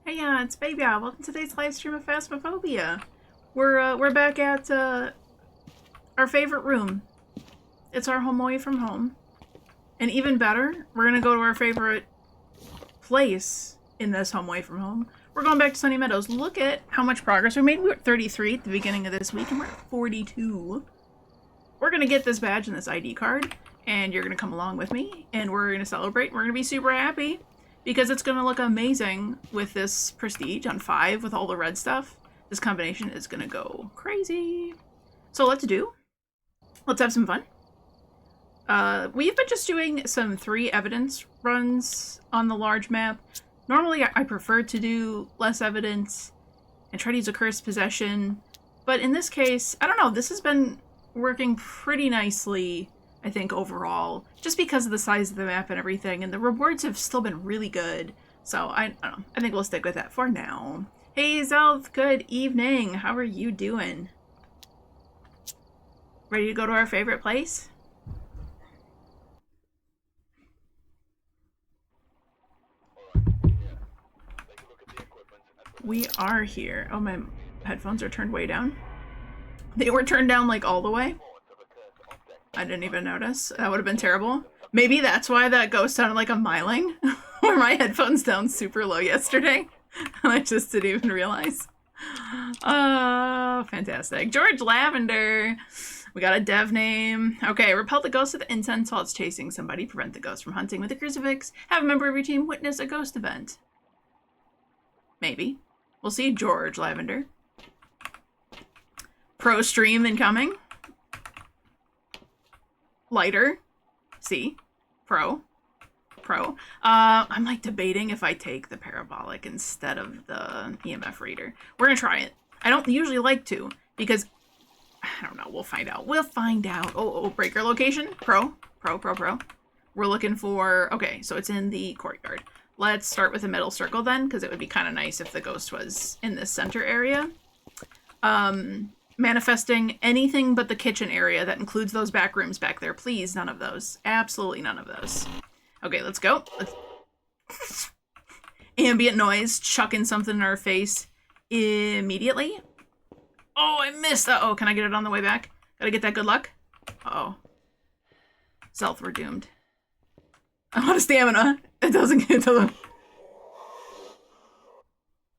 Hey, it's Babeyaa. Welcome to today's live stream of Phasmophobia. We're back at our favorite room. It's our home away from home, and even better, we're gonna go to our favorite place in this home away from home. We're going back to Sunny Meadows. Look at how much progress we made. We were at 33 at the beginning of this week, and we're at 42. We're gonna get this badge and this ID card, and you're gonna come along with me, and we're gonna celebrate. We're gonna be super happy. Because it's going to look amazing with this prestige on 5 with all the red stuff. This combination is going to go crazy. So let's have some fun. We've been just doing some 3 evidence runs on the large map. Normally I prefer to do less evidence and try to use a cursed possession. But in this case, I don't know, this has been working pretty nicely, I think, overall, just because of the size of the map and everything, and the rewards have still been really good. So I don't know, I think we'll stick with that for now. Hey Zelf, good evening. How are you doing? Ready to go to our favorite place? We are here. Oh, my headphones are turned way down. They were turned down like all the way. I didn't even notice. That would have been terrible. Maybe that's why that ghost sounded like a miling. Or my headphones down super low yesterday. And I just didn't even realize. Oh, fantastic. George Lavender. We got a dev name. Okay, repel the ghost with incense while it's chasing somebody. Prevent the ghost from hunting with a crucifix. Have a member of your team witness a ghost event. Maybe. We'll see. George Lavender. Pro stream incoming. Lighter. C. Pro. I'm like debating if I take the parabolic instead of the EMF reader. We're gonna try it. I don't usually like to because I don't know. We'll find out. Oh, breaker location. Pro. We're looking for. Okay, so it's in the courtyard. Let's start with a middle circle then, because it would be kind of nice if the ghost was in this center area. Manifesting anything but the kitchen area. That includes those back rooms back there. Please, none of those. Absolutely none of those. Okay, let's go. Ambient noise, chucking something in our face immediately. Oh, I missed. Uh-oh, can I get it on the way back? Gotta get that good luck. Uh-oh. Stealth, we're doomed. I want a stamina. It doesn't get to the...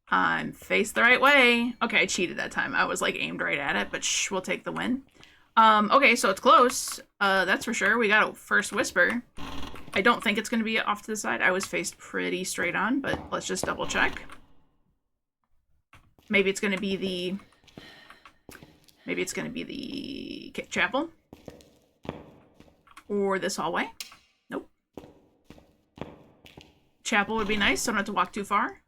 I'm faced the right way. Okay, I cheated that time. I was like aimed right at it, but shh, we'll take the win. Okay, so it's close. That's for sure. We got a first whisper. I don't think it's going to be off to the side. I was faced pretty straight on, but let's just double check. Maybe it's going to be the... Maybe it's going to be the chapel. Or this hallway. Nope. Chapel would be nice, so I don't have to walk too far.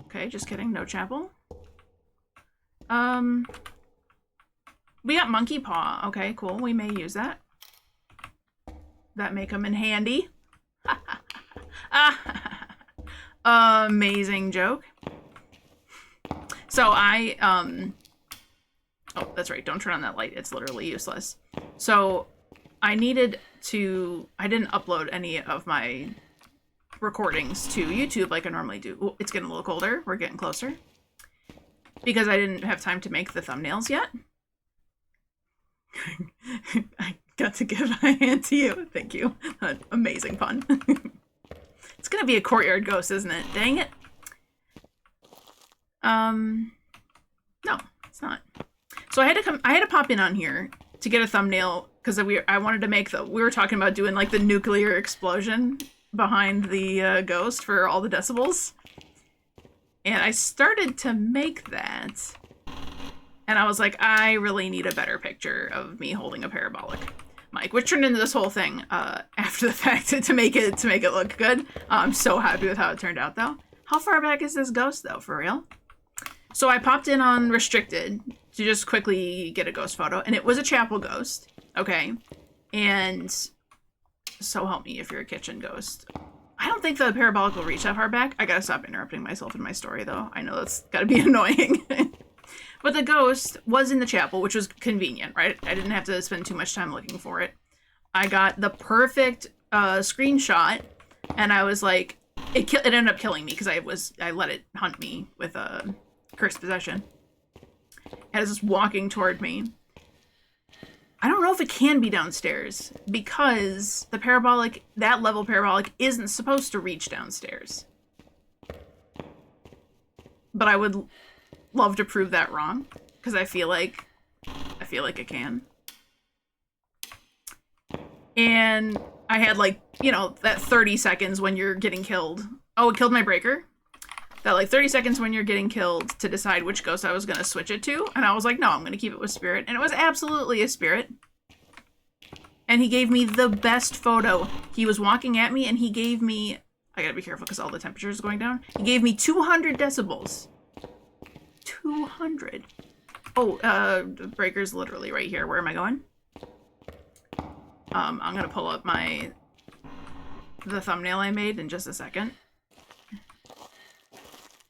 Okay, just kidding. No chapel. We got monkey paw. Okay, cool. We may use that. That may come in handy. Amazing joke. So oh, that's right. Don't turn on that light. It's literally useless. So I didn't upload any of my recordings to YouTube like I normally do. Ooh, it's getting a little colder. We're getting closer. Because I didn't have time to make the thumbnails yet. I got to give a hand to you. Thank you. Amazing pun. It's gonna be a courtyard ghost, isn't it? Dang it. No, it's not. So I had to pop in on here to get a thumbnail because I wanted to make we were talking about doing like the nuclear explosion behind the ghost for all the decibels. And I started to make that. And I was like, I really need a better picture of me holding a parabolic mic, which turned into this whole thing after the fact to make it look good. I'm so happy with how it turned out though. How far back is this ghost though, for real? So I popped in on restricted to just quickly get a ghost photo, and it was a chapel ghost. Okay. And so help me if you're a kitchen ghost. I don't think the parabolic will reach that far back. I gotta stop interrupting myself in my story though. I know that's gotta be annoying. But the ghost was in the chapel, which was convenient, right? I didn't have to spend too much time looking for it. I got the perfect screenshot, and I was like, It ended up killing me because I let it hunt me with a cursed possession. As it's walking toward me. I don't know if it can be downstairs because the parabolic, that level parabolic, isn't supposed to reach downstairs. But I would love to prove that wrong because I feel like it can. And I had like, you know, that 30 seconds when you're getting killed. Oh, it killed my breaker. That like 30 seconds when you're getting killed to decide which ghost I was going to switch it to. And I was like, no, I'm going to keep it with spirit. And it was absolutely a spirit. And he gave me the best photo. He was walking at me and he gave me, I gotta be careful because all the temperatures are going down. He gave me 200 decibels. 200. Oh, the breaker's literally right here. Where am I going? I'm gonna pull up the thumbnail I made in just a second.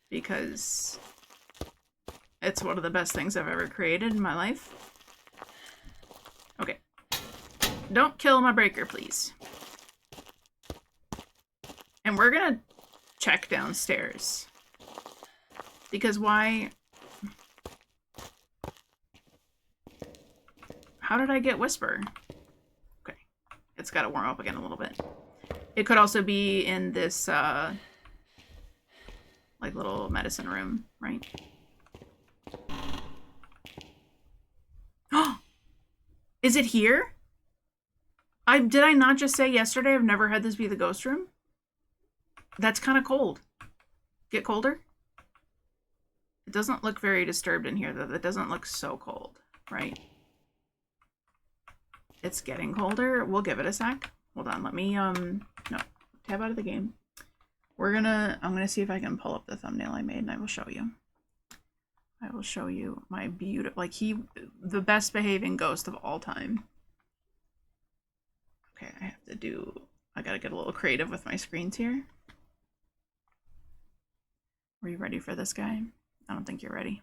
Because it's one of the best things I've ever created in my life. Okay. Don't kill my breaker, please. And we're gonna check downstairs. Because why? How did I get Whisper? Okay. It's gotta warm up again a little bit. It could also be in this, like little medicine room, right? Oh, is it here? Did I not just say yesterday I've never had this be the ghost room? That's kind of cold. Get colder? It doesn't look very disturbed in here, though. That doesn't look so cold, right? It's getting colder. We'll give it a sec. Hold on, let me, no, tab out of the game. I'm gonna see if I can pull up the thumbnail I made and I will show you. I will show you my beautiful, like the best behaving ghost of all time. Okay, I gotta get a little creative with my screens here. Are you ready for this guy? I don't think you're ready.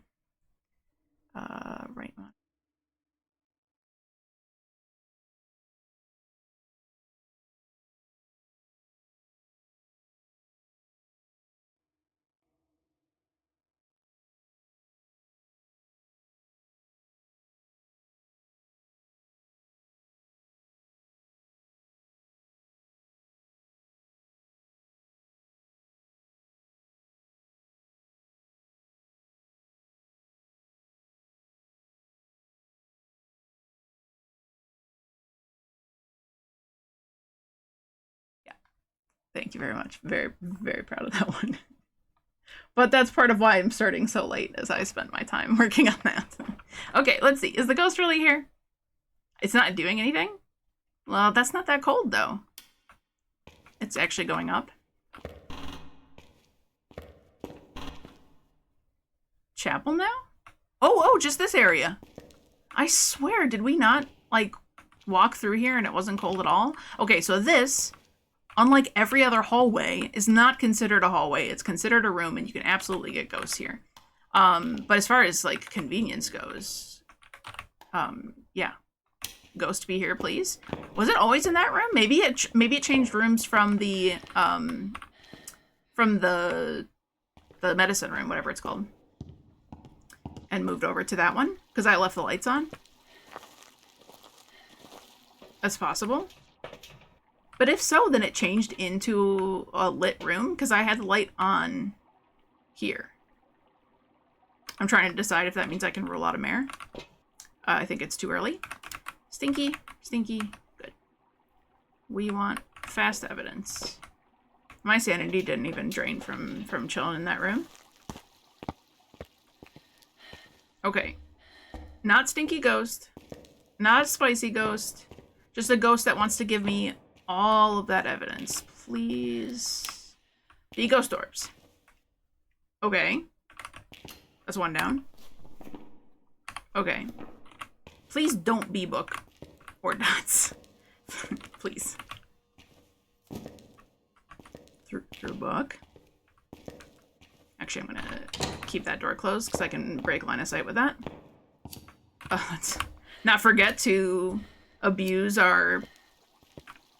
Right on. Thank you very much. Very, very proud of that one. But that's part of why I'm starting so late, as I spent my time working on that. Okay, let's see. Is the ghost really here? It's not doing anything? Well, that's not that cold, though. It's actually going up. Chapel now? Oh, just this area. I swear, did we not, like, walk through here and it wasn't cold at all? Okay, so this, unlike every other hallway, is not considered a hallway. It's considered a room, and you can absolutely get ghosts here. But as far as, like, convenience goes, yeah. Ghost be here, please. Was it always in that room? Maybe it changed rooms from the medicine room, whatever it's called, and moved over to that one because I left the lights on. That's possible. But if so, then it changed into a lit room because I had the light on here. I'm trying to decide if that means I can rule out a mare. I think it's too early. Stinky, stinky, good. We want fast evidence. My sanity didn't even drain from chilling in that room. Okay. Not stinky ghost. Not a spicy ghost. Just a ghost that wants to give me all of that evidence. Please. Be ghost orbs. Okay. That's one down. Okay. Please don't be book or dots. Please. Through book. Actually, I'm gonna keep that door closed because I can break line of sight with that. Let's not forget to abuse our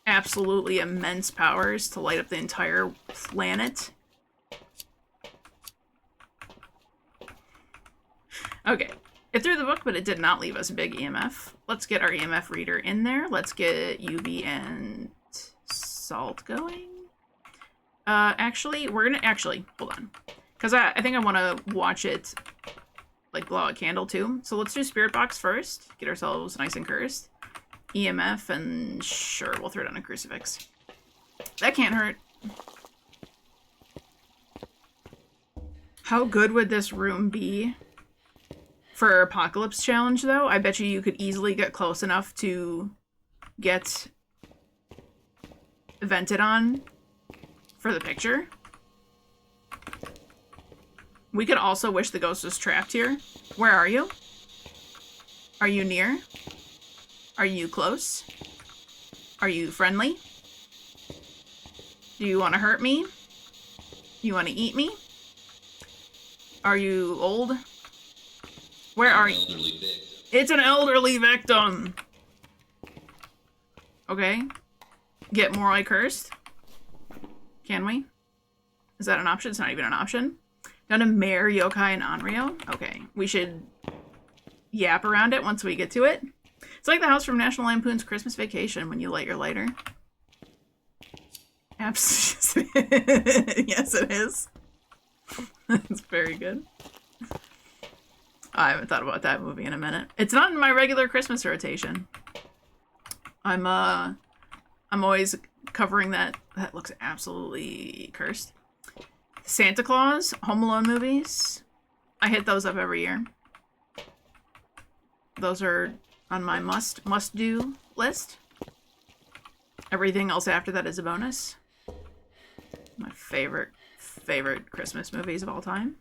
absolutely immense powers to light up the entire planet. Okay. It threw the book, but it did not leave us a big EMF. Let's get our EMF reader in there. Let's get UV and salt going. Actually, we're gonna... Actually, hold on. Because I think I want to watch it, like, blow out a candle, too. So let's do Spirit Box first. Get ourselves nice and cursed. EMF, and sure, we'll throw it on a crucifix. That can't hurt. How good would this room be for Apocalypse Challenge, though? I bet you could easily get close enough to get vented on for the picture. We could also wish the ghost was trapped here. Where are you? Are you near? Are you close? Are you friendly? Do you want to hurt me? You want to eat me? Are you old? Where are you? It's an elderly victim! Okay. Get morally cursed? Can we? Is that an option? It's not even an option. Down to Mare, Yokai, and Onryo? Okay. We should yap around it once we get to it. It's like the house from National Lampoon's Christmas Vacation when you light your lighter. Absolutely. Yes, it is. That's very good. I haven't thought about that movie in a minute. It's not in my regular Christmas rotation. I'm always covering that. That looks absolutely cursed. Santa Claus, Home Alone movies. I hit those up every year. Those are on my must-do list. Everything else after that is a bonus. My favorite Christmas movies of all time.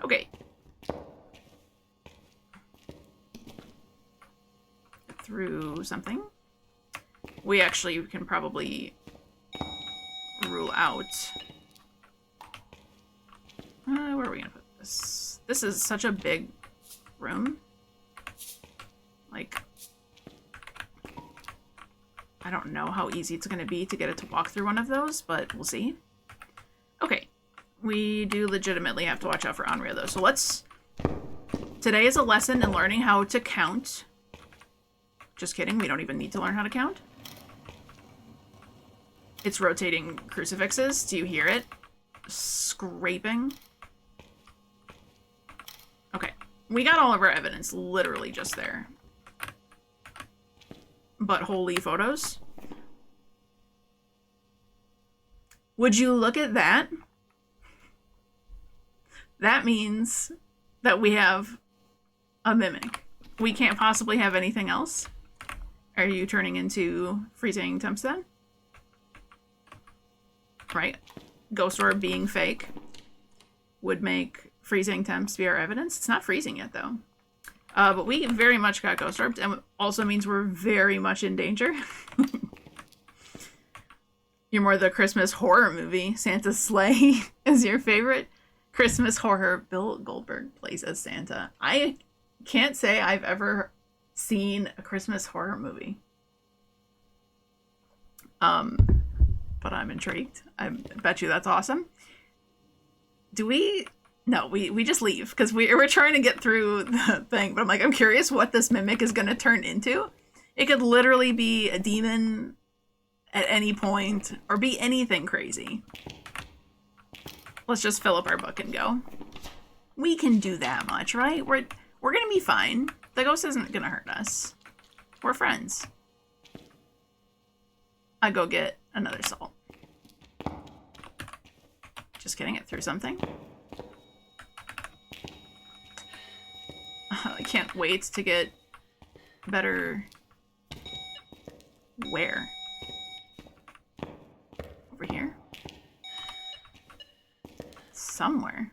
Okay. Through something. We actually can probably rule out... where are we gonna put this? This is such a big room. Like... I don't know how easy it's gonna be to get it to walk through one of those, but we'll see. Okay. We do legitimately have to watch out for Onryo, though. So let's... Today is a lesson in learning how to count. Just kidding. We don't even need to learn how to count. It's rotating crucifixes. Do you hear it? Scraping. Okay. We got all of our evidence literally just there. But holy photos. Would you look at that? That means that we have a mimic. We can't possibly have anything else. Are you turning into freezing temps then? Right? Ghost orb being fake would make freezing temps be our evidence. It's not freezing yet, though. But we very much got ghost orbed, and it also means we're very much in danger. You're more the Christmas horror movie. Santa's Sleigh is your favorite Christmas horror. Bill Goldberg plays as Santa. I can't say I've ever seen a Christmas horror movie. But I'm intrigued. I bet you that's awesome. Do we... No, we just leave, because we're trying to get through the thing. But I'm like, I'm curious what this mimic is going to turn into. It could literally be a demon at any point, or be anything crazy. Let's just fill up our book and go. We can do that much, right? We're going to be fine. The ghost isn't going to hurt us. We're friends. I go get another salt. Just kidding, it threw something. I can't wait to get better... Where? Over here? Somewhere.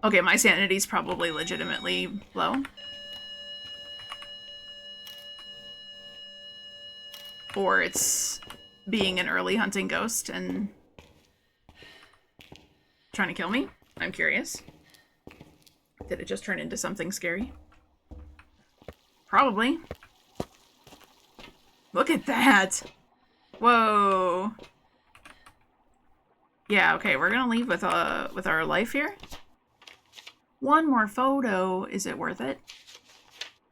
Okay, my sanity's probably legitimately low. Or it's being an early hunting ghost and trying to kill me. I'm curious. Did it just turn into something scary? Probably. Look at that! Whoa. Yeah, okay, we're gonna leave with our life here. One more photo. Is it worth it?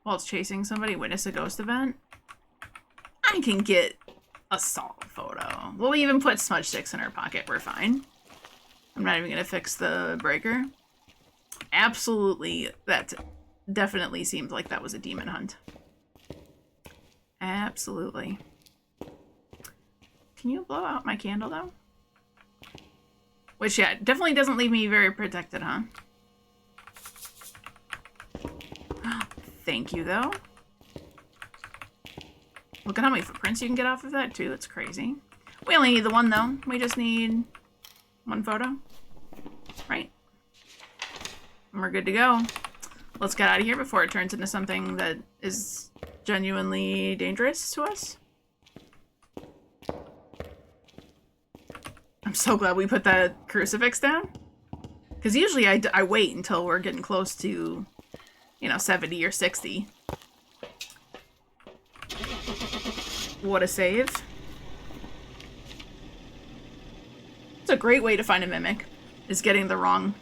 While it's chasing somebody, witness a ghost event. I can get a solid photo. We'll even put smudge sticks in our pocket. We're fine. I'm not even gonna fix the breaker. Absolutely, that definitely seemed like that was a demon hunt. Absolutely. Can you blow out my candle, though? Which, yeah, definitely doesn't leave me very protected, huh? Thank you, though. Look at how many footprints you can get off of that, too. That's crazy. We only need the one, though. We just need one photo. Right? And we're good to go. Let's get out of here before it turns into something that is genuinely dangerous to us. I'm so glad we put that crucifix down. Because usually I wait until we're getting close to, you know, 70 or 60. What a save. It's a great way to find a mimic, is getting the wrong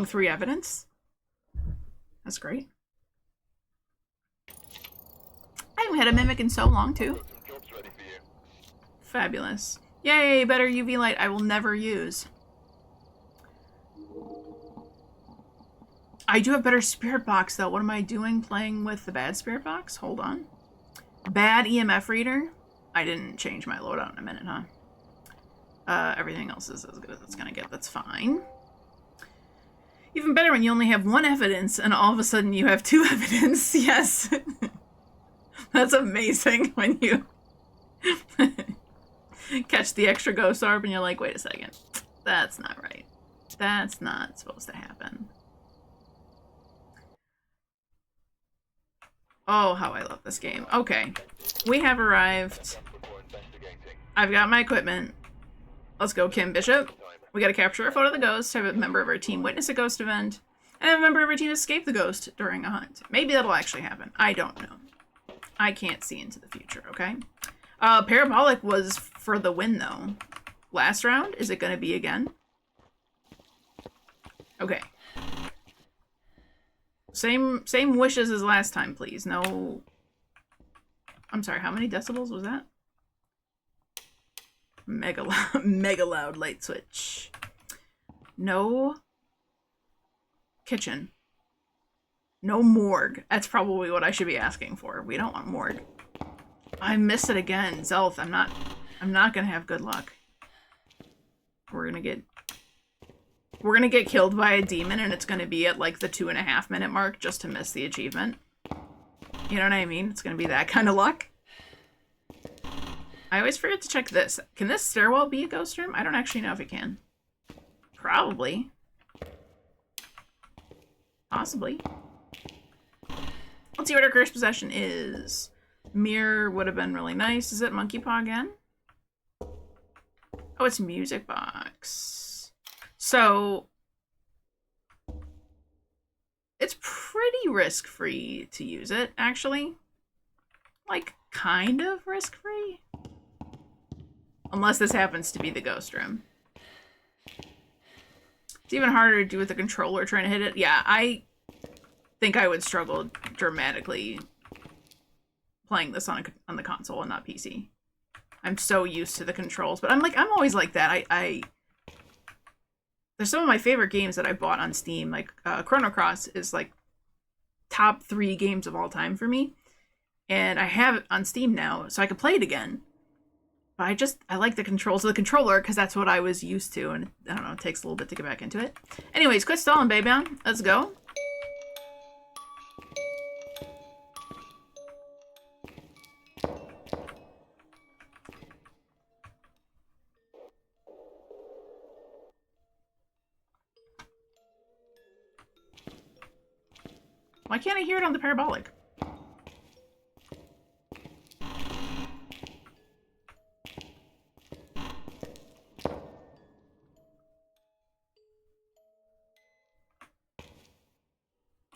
3 evidence. That's great. I haven't had a mimic in so long, too. Fabulous. Yay, better UV light I will never use. I do have better spirit box, though. What am I doing playing with the bad spirit box? Hold on. Bad EMF reader? I didn't change my loadout in a minute, huh? Everything else is as good as it's gonna get. That's fine. Even better when you only have 1 evidence and all of a sudden you have 2 evidence. Yes. That's amazing when you catch the extra ghost orb and you're like, wait a second. That's not right. That's not supposed to happen. Oh, how I love this game. Okay. We have arrived. I've got my equipment. Let's go, Kim Bishop. We gotta capture a photo of the ghost, have a member of our team witness a ghost event, and have a member of our team escape the ghost during a hunt. Maybe that'll actually happen. I don't know. I can't see into the future, okay? Parabolic was for the win, though. Last round? Is it gonna be again? Okay. Same wishes as last time, please. No... I'm sorry, how many decibels was that? Mega loud light switch. No kitchen. No morgue. That's probably what I should be asking for. We don't want morgue. I missed it again. Zelth, I'm not gonna have good luck. We're gonna get killed by a demon and it's gonna be at like the 2.5 minute mark just to miss the achievement. You know what I mean? It's gonna be that kind of luck. I always forget to check this. Can this stairwell be a ghost room? I don't actually know if it can. Probably. Possibly. Let's see what our cursed possession is. Mirror would have been really nice. Is it Monkey Paw again? Oh, it's Music Box. So... it's pretty risk-free to use it, actually. Like, kind of risk-free. Unless this happens to be the ghost room. It's even harder to do with the controller trying to hit it. Yeah, I think I would struggle dramatically playing this on the console and not PC. I'm so used to the controls, but I'm always like that. There's some of my favorite games that I bought on Steam, like Chrono Cross is like top 3 games of all time for me. And I have it on Steam now, so I could play it again. But I like the controls of the controller because that's what I was used to, and I don't know, it takes a little bit to get back into it. Anyways, quit stalling, Babeyaa. Let's go. Why can't I hear it on the parabolic?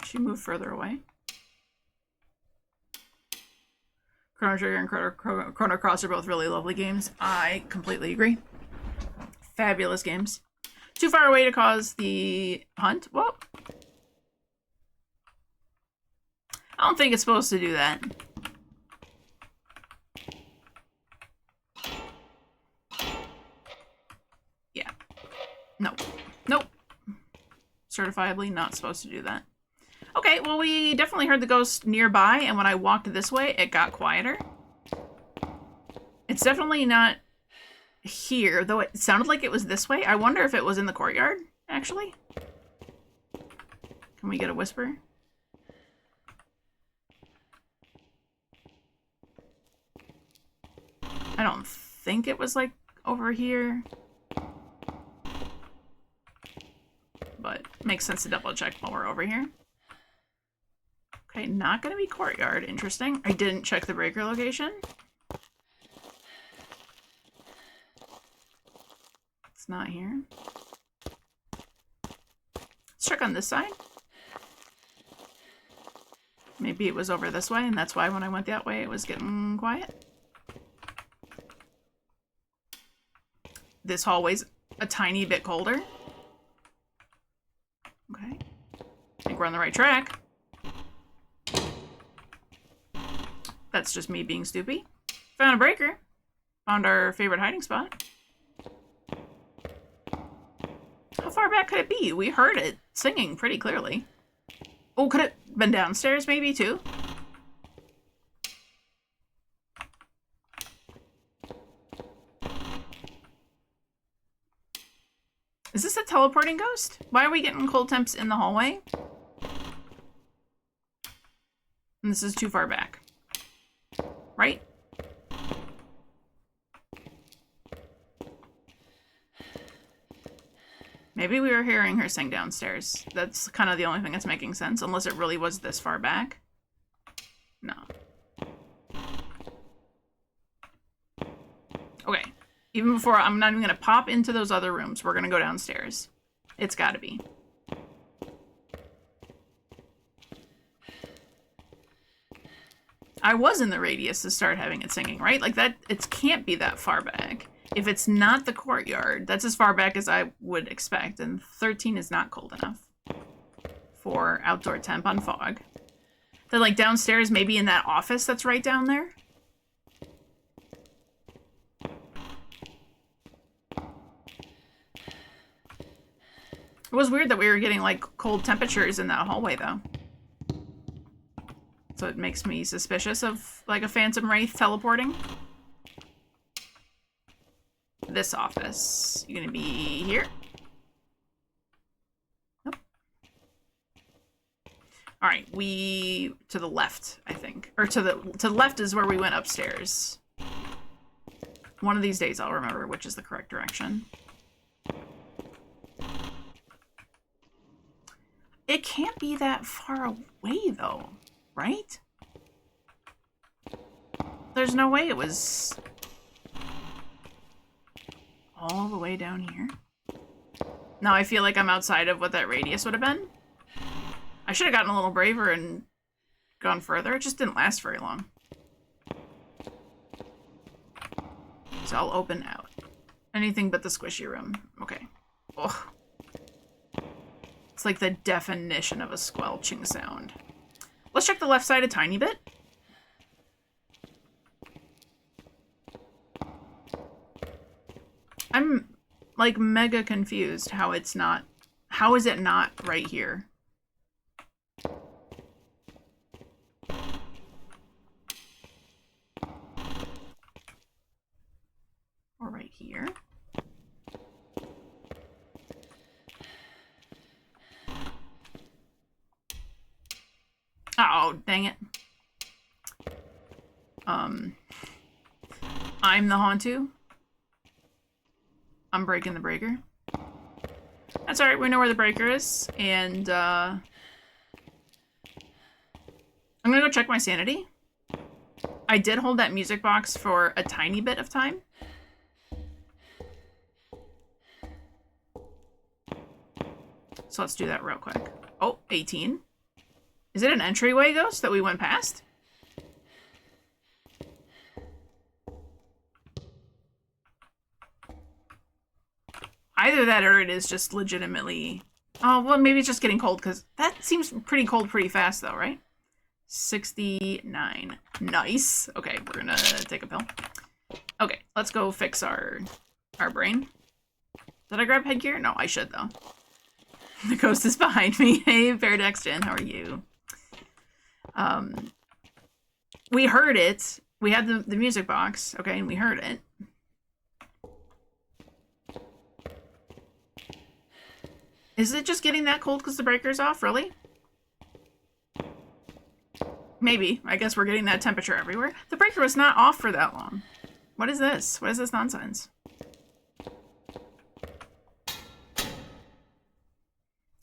She moved further away. Chrono Trigger and Chrono Cross are both really lovely games. I completely agree. Fabulous games. Too far away to cause the hunt? Well, I don't think it's supposed to do that. Yeah. Nope. Nope. Certifiably not supposed to do that. Okay, well, we definitely heard the ghost nearby, and when I walked this way, it got quieter. It's definitely not here, though it sounded like it was this way. I wonder if it was in the courtyard, actually. Can we get a whisper? I don't think it was, like, over here. But makes sense to double check while we're over here. Okay, not gonna be courtyard. Interesting. I didn't check the breaker location. It's not here. Let's check on this side. Maybe it was over this way, and that's why when I went that way it was getting quiet. This hallway's a tiny bit colder. Okay. I think we're on the right track. That's just me being stupid. Found a breaker. Found our favorite hiding spot. How far back could it be? We heard it singing pretty clearly. Oh, could it have been downstairs maybe too? Is this a teleporting ghost? Why are we getting cold temps in the hallway? And this is too far back. Right? Maybe we were hearing her sing downstairs. That's kind of the only thing that's making sense, unless it really was this far back. No. Okay. Even before, I'm not even going to pop into those other rooms. We're going to go downstairs. It's got to be. I was in the radius to start having it singing, right? Like that, it can't be that far back. If it's not the courtyard, that's as far back as I would expect. And 13 is not cold enough for outdoor temp on fog. Then like downstairs, maybe in that office that's right down there. It was weird that we were getting like cold temperatures in that hallway though. So it makes me suspicious of like a phantom wraith teleporting. This office. You gonna be here? Nope. Alright, we to the left, I think. Or to the left is where we went upstairs. One of these days I'll remember which is the correct direction. It can't be that far away though, right? There's no way it was all the way down here. Now I feel like I'm outside of what that radius would have been. I should have gotten a little braver and gone further. It just didn't last very long. So I'll open out. Anything but the squishy room. Okay. Ugh. It's like the definition of a squelching sound. Let's check the left side a tiny bit. I'm like mega confused how it's not. How is it not right here? Or right here? Oh, dang it. I'm the Hantu. I'm breaking the breaker. That's alright, we know where the breaker is. And, I'm gonna go check my sanity. I did hold that music box for a tiny bit of time. So let's do that real quick. Oh, 18. Is it an entryway ghost that we went past? Either that or it is just legitimately... Oh, well, maybe it's just getting cold, because that seems pretty cold pretty fast, though, right? 69. Nice. Okay, we're gonna take a pill. Okay, let's go fix our brain. Did I grab headgear? No, I should, though. The ghost is behind me. Hey, Fairdex how are you? We heard it. We had the music box, okay, and we heard it. Is it just getting that cold because the breaker's off, really? Maybe. I guess we're getting that temperature everywhere. The breaker was not off for that long. What is this? What is this nonsense?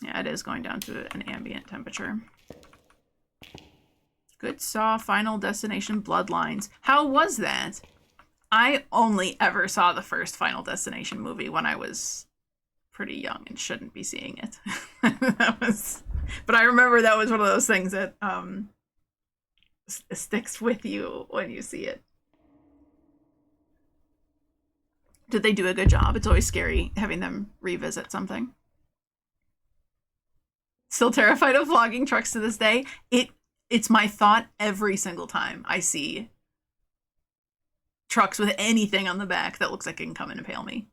Yeah, it is going down to an ambient temperature. Good Saw, Final Destination, Bloodlines. How was that? I only ever saw the first Final Destination movie when I was pretty young and shouldn't be seeing it. But I remember that was one of those things that sticks with you when you see it. Did they do a good job? It's always scary having them revisit something. Still terrified of vlogging trucks to this day. It's my thought every single time I see trucks with anything on the back that looks like it can come and impale me.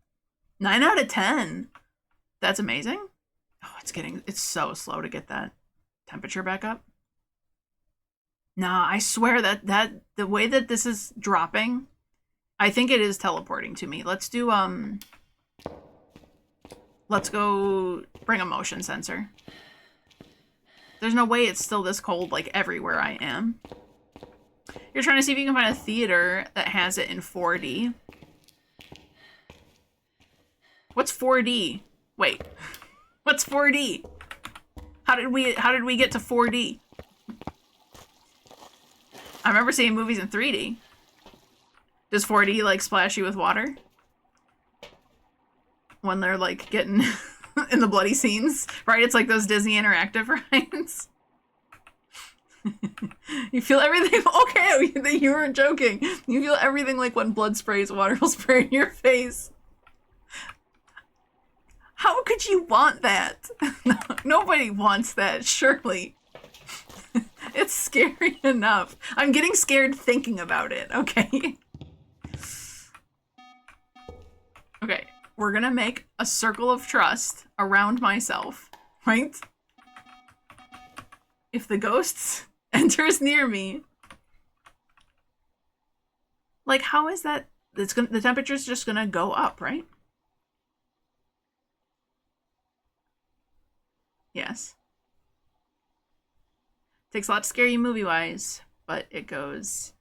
9 out of 10. That's amazing. Oh, it's so slow to get that temperature back up. Nah, I swear that the way that this is dropping, I think it is teleporting to me. Let's do, let's go bring a motion sensor. There's no way it's still this cold, like, everywhere I am. You're trying to see if you can find a theater that has it in 4D. What's 4D? Wait. What's 4D? How did we get to 4D? I remember seeing movies in 3D. Does 4D, like, splash you with water? When they're, like, getting... in the bloody scenes, right? It's like those Disney interactive rides. You feel everything. Okay, you weren't joking. You feel everything like when blood sprays, water will spray in your face. How could you want that? No, nobody wants that, surely. It's scary enough. I'm getting scared thinking about it, okay? Okay. We're gonna make a circle of trust around myself, right? If the ghost enters near me, like, how is that? The temperature's just gonna go up, right? Yes. Takes a lot to scare you movie-wise, but it goes...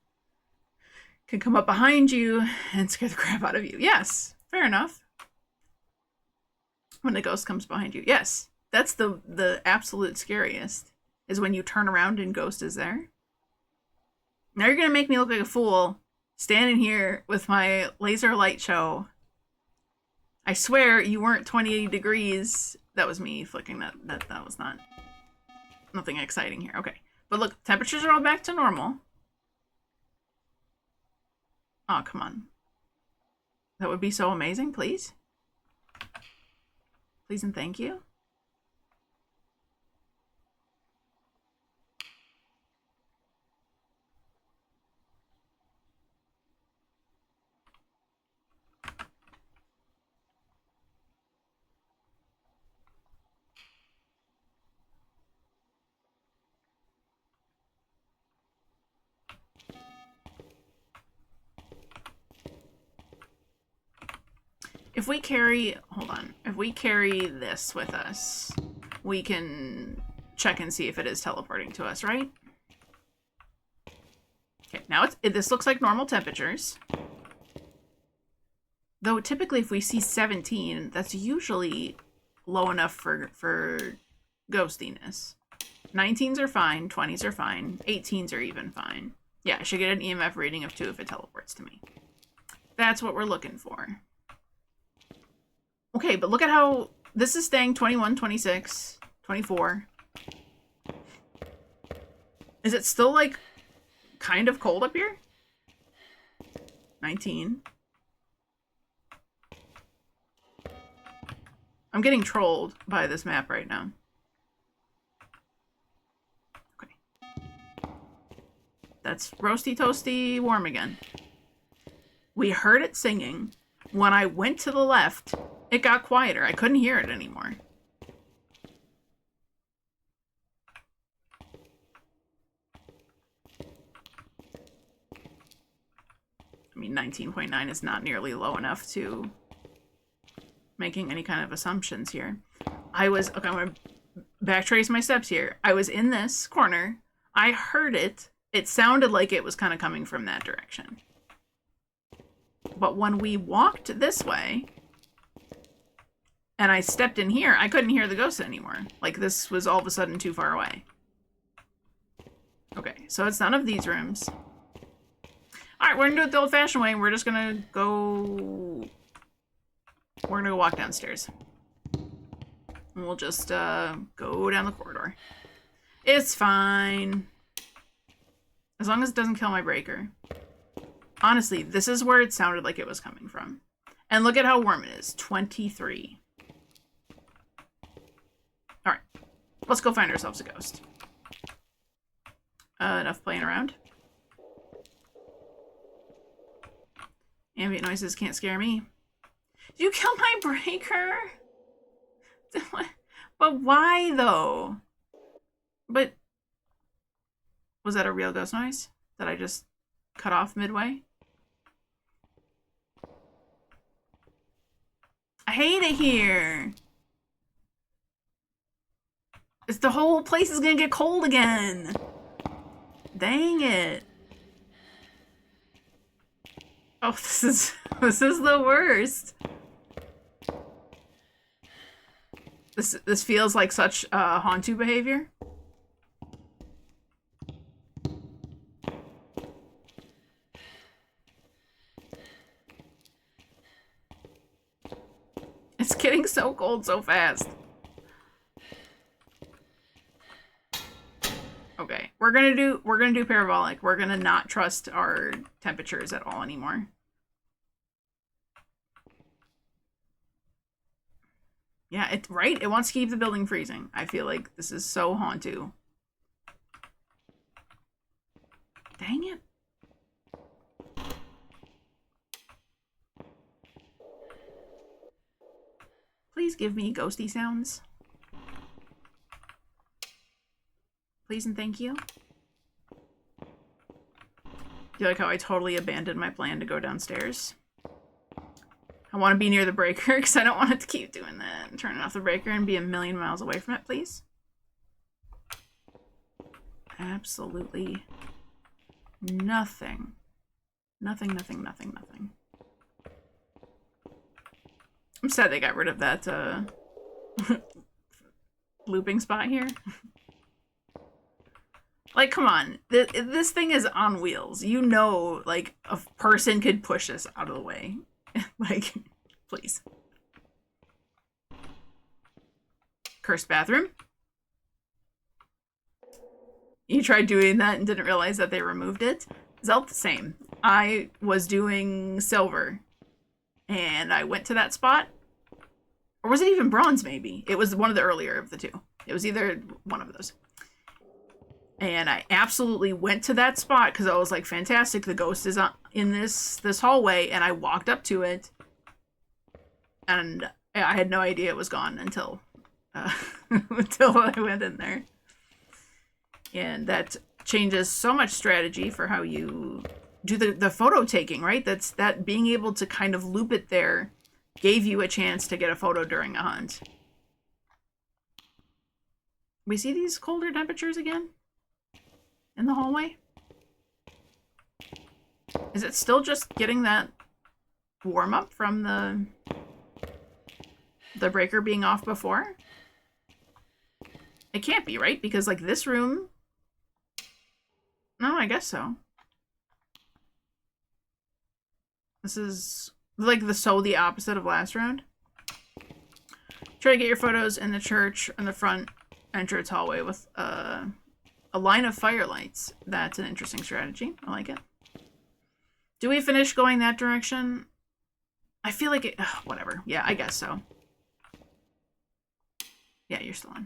Can come up behind you and scare the crap out of you. Yes, fair enough. When the ghost comes behind you. Yes, that's the absolute scariest, is when you turn around and ghost is there. Now you're gonna make me look like a fool standing here with my laser light show. I swear you weren't 20 degrees. That was me flicking that was not nothing exciting here. Okay, but look, temperatures are all back to normal. Oh, come on. That would be so amazing, please. Please and thank you. If we carry, hold on, if we carry this with us, we can check and see if it is teleporting to us, right? Okay, now this looks like normal temperatures. Though typically if we see 17, that's usually low enough for ghostiness. 19s are fine, 20s are fine, 18s are even fine. Yeah, I should get an EMF rating of 2 if it teleports to me. That's what we're looking for. Okay, but look at how this is staying 21, 26, 24. Is it still, like, kind of cold up here? 19. I'm getting trolled by this map right now. Okay. That's roasty toasty warm again. We heard it singing. When I went to the left, it got quieter. I couldn't hear it anymore. I mean, 19.9 is not nearly low enough to making any kind of assumptions here. Okay, I'm going to backtrace my steps here. I was in this corner. I heard it. It sounded like it was kind of coming from that direction. But when we walked this way, and I stepped in here, I couldn't hear the ghost anymore. Like, this was all of a sudden too far away. Okay, so it's none of these rooms. Alright, we're gonna do it the old-fashioned way, and we're just gonna go... We're gonna go walk downstairs. And we'll just, go down the corridor. It's fine. As long as it doesn't kill my breaker. Honestly, this is where it sounded like it was coming from. And look at how warm it is. 23. Alright. Let's go find ourselves a ghost. Enough playing around. Ambient noises can't scare me. Did you kill my breaker? But why, though? But... Was that a real ghost noise? That I just cut off midway? I hate it here. It's the whole place is gonna get cold again. Dang it. Oh, this is the worst. This feels like such Hantu behavior. It's getting so cold so fast. Okay, we're gonna do parabolic. We're gonna not trust our temperatures at all anymore. Yeah, right? It wants to keep the building freezing. I feel like this is so Hantu. Dang it. Please give me ghosty sounds. Please and thank you. Do you like how I totally abandoned my plan to go downstairs? I want to be near the breaker because I don't want it to keep doing that and turning off the breaker and be a million miles away from it, please. Absolutely nothing. Nothing, nothing, nothing, nothing. I'm sad they got rid of that looping spot here. Like, come on. This thing is on wheels. You know, like, a person could push this out of the way. Like, please. Cursed bathroom. You tried doing that and didn't realize that they removed it. Zelt the same. I was doing silver. And I went to that spot. Or was it even bronze, maybe? It was one of the earlier of the two. It was either one of those. And I absolutely went to that spot because I was like, fantastic, the ghost is in this hallway, and I walked up to it, and I had no idea it was gone until until I went in there. And that changes so much strategy for how you do the photo taking, right? That being able to kind of loop it there gave you a chance to get a photo during a hunt. We see these colder temperatures again? In the hallway? Is it still just getting that warm up from the breaker being off before? It can't be, right? Because, like, this room... No, I guess so. This is, like, the opposite of last round. Try to get your photos in the church in the front entrance hallway with, a line of firelights. That's an interesting strategy. I like it. Do we finish going that direction? I feel like it... Ugh, whatever. Yeah, I guess so. Yeah, you're still on.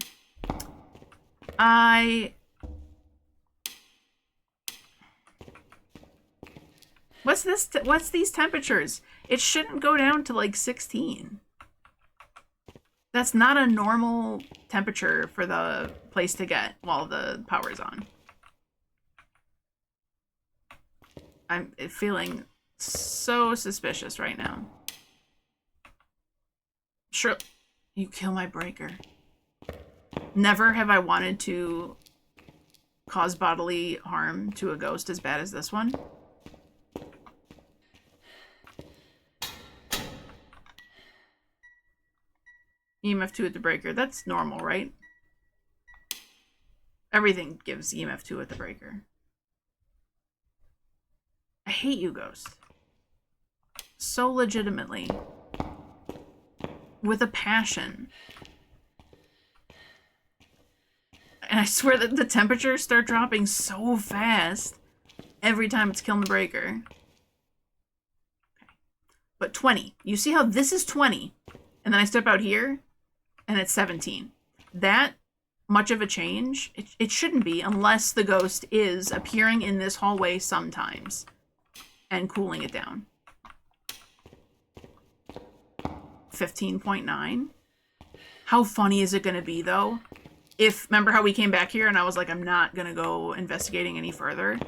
What's this? What's these temperatures? It shouldn't go down to like 16. That's not a normal temperature for the place to get while the power's on. I'm feeling so suspicious right now. Sure, you kill my breaker. Never have I wanted to cause bodily harm to a ghost as bad as this one. EMF 2 at the breaker. That's normal, right? Everything gives EMF 2 at the breaker. I hate you, ghost. So legitimately. With a passion. And I swear that the temperatures start dropping so fast every time it's killing the breaker. Okay. But 20. You see how this is 20? And then I step out here, and it's 17. That much of a change, it shouldn't be unless the ghost is appearing in this hallway sometimes and cooling it down. 15.9. How funny is it going to be, though? Remember how we came back here and I was like, I'm not going to go investigating any further.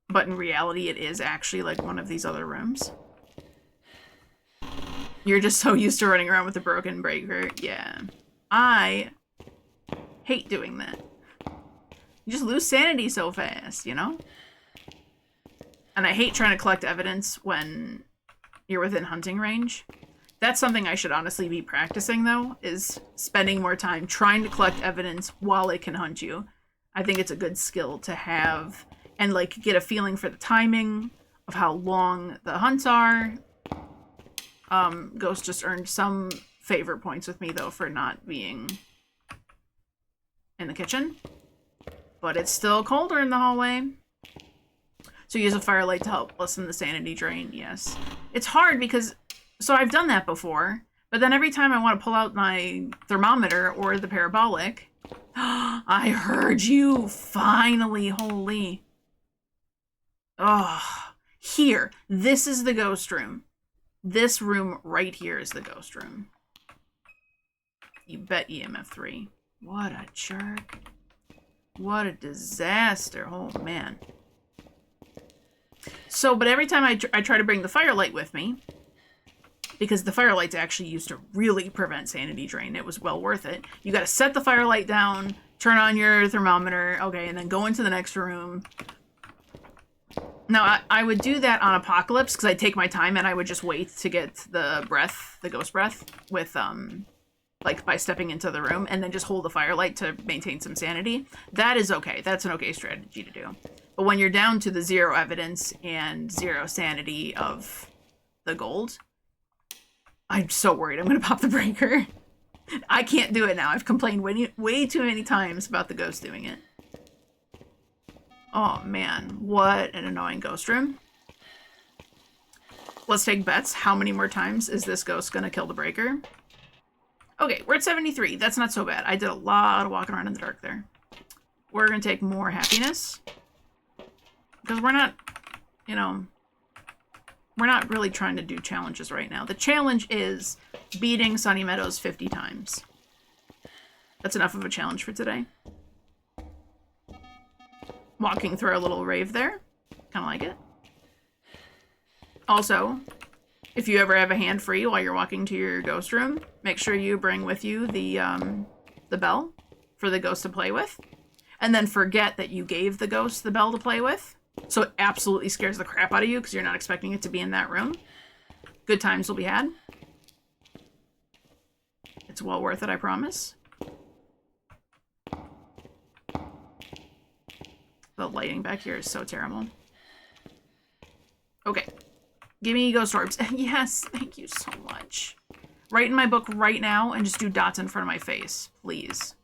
But in reality, it is actually like one of these other rooms. You're just so used to running around with a broken breaker. Yeah. I hate doing that. You just lose sanity so fast, you know? And I hate trying to collect evidence when you're within hunting range. That's something I should honestly be practicing, though, is spending more time trying to collect evidence while it can hunt you. I think it's a good skill to have and, like, get a feeling for the timing of how long the hunts are. Ghost just earned some favor points with me, though, for not being in the kitchen. But it's still colder in the hallway. So use a firelight to help lessen the sanity drain, yes. It's hard because... So I've done that before, but then every time I want to pull out my thermometer or the parabolic... I heard you! Finally, holy... Oh, here. This is the ghost room. This room right here is the ghost room. You bet EMF 3. What a jerk. What a disaster. Oh, man. So, but every time I try to bring the firelight with me, because the firelight's actually used to really prevent sanity drain. It was well worth it. You got to set the firelight down, turn on your thermometer, okay, and then go into the next room. Now, I would do that on Apocalypse because I'd take my time and I would just wait to get the breath, the ghost breath, with, like, by stepping into the room and then just hold the firelight to maintain some sanity. That is okay. That's an okay strategy to do. But when you're down to the 0 evidence and 0 sanity of the gold... I'm so worried I'm going to pop the breaker. I can't do it now. I've complained way too many times about the ghost doing it. Oh, man. What an annoying ghost room. Let's take bets. How many more times is this ghost going to kill the breaker? Okay, we're at 73. That's not so bad. I did a lot of walking around in the dark there. We're going to take more happiness. Because we're not, you know... We're not really trying to do challenges right now. The challenge is beating Sunny Meadows 50 times. That's enough of a challenge for today. Walking through our little rave there. Kind of like it. Also, if you ever have a hand free while you're walking to your ghost room, make sure you bring with you the bell for the ghost to play with. And then forget that you gave the ghost the bell to play with. So it absolutely scares the crap out of you because you're not expecting it to be in that room. Good times will be had. It's well worth it, I promise. The lighting back here is so terrible. Okay. Give me ghost orbs. Yes, thank you so much. Write in my book right now and just do dots in front of my face, please.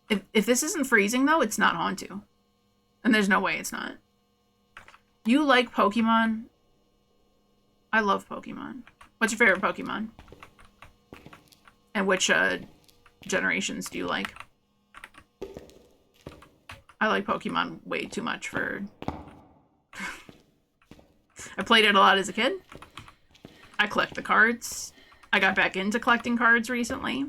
If this isn't freezing, though, it's not Hauntu. And there's no way it's not. You like Pokemon? I love Pokemon. What's your favorite Pokemon? And which generations do you like? I like Pokemon way too much for... I played it a lot as a kid. I collect the cards. I got back into collecting cards recently.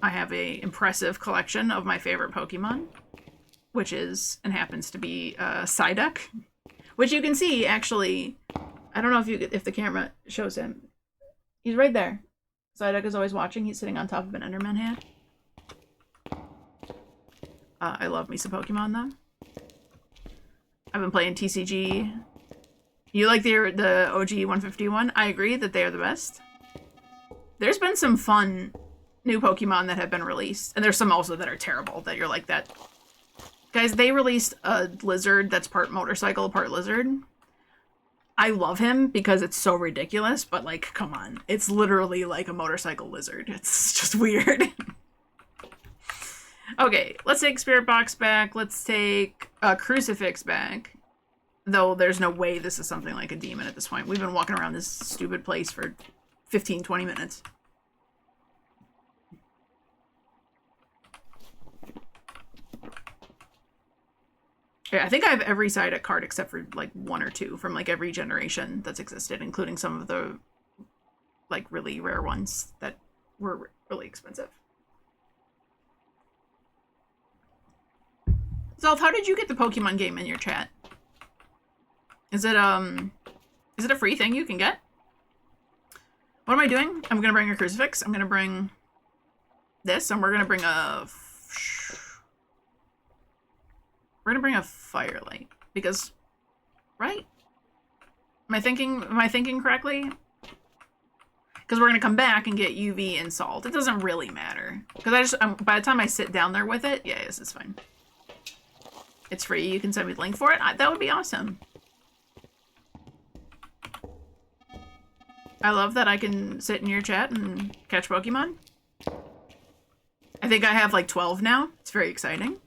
I have a impressive collection of my favorite Pokemon, which is, and happens to be, Psyduck, which you can see, actually, I don't know if the camera shows him. He's right there. Psyduck is always watching. He's sitting on top of an Enderman hat. I love me some Pokemon, though. I've been playing TCG. You like the OG 151? I agree that they are the best. There's been some fun new Pokemon that have been released. And there's some also that are terrible, that you're like that. Guys, they released a lizard that's part motorcycle, part lizard. I love him because it's so ridiculous, but like, come on. It's literally like a motorcycle lizard. It's just weird. Okay, let's take Spirit Box back. Let's take Crucifix back. Though there's no way this is something like a demon at this point. We've been walking around this stupid place for 15, 20 minutes. Yeah, I think I have every Psyduck card except for like 1 or 2 from like every generation that's existed, including some of the like really rare ones that were really expensive. Zelf, how did you get the Pokemon game in your chat? Is it a free thing you can get? What am I doing? I'm gonna bring a Crucifix. I'm gonna bring this, and we're gonna bring a Firelight, because, right? Am I thinking correctly? Because we're gonna come back and get UV and Salt. It doesn't really matter, because by the time I sit down there with it, yeah, yes, it's fine. It's free. You can send me the link for it. That would be awesome. I love that I can sit in your chat and catch Pokemon. I think I have like 12 now. It's very exciting.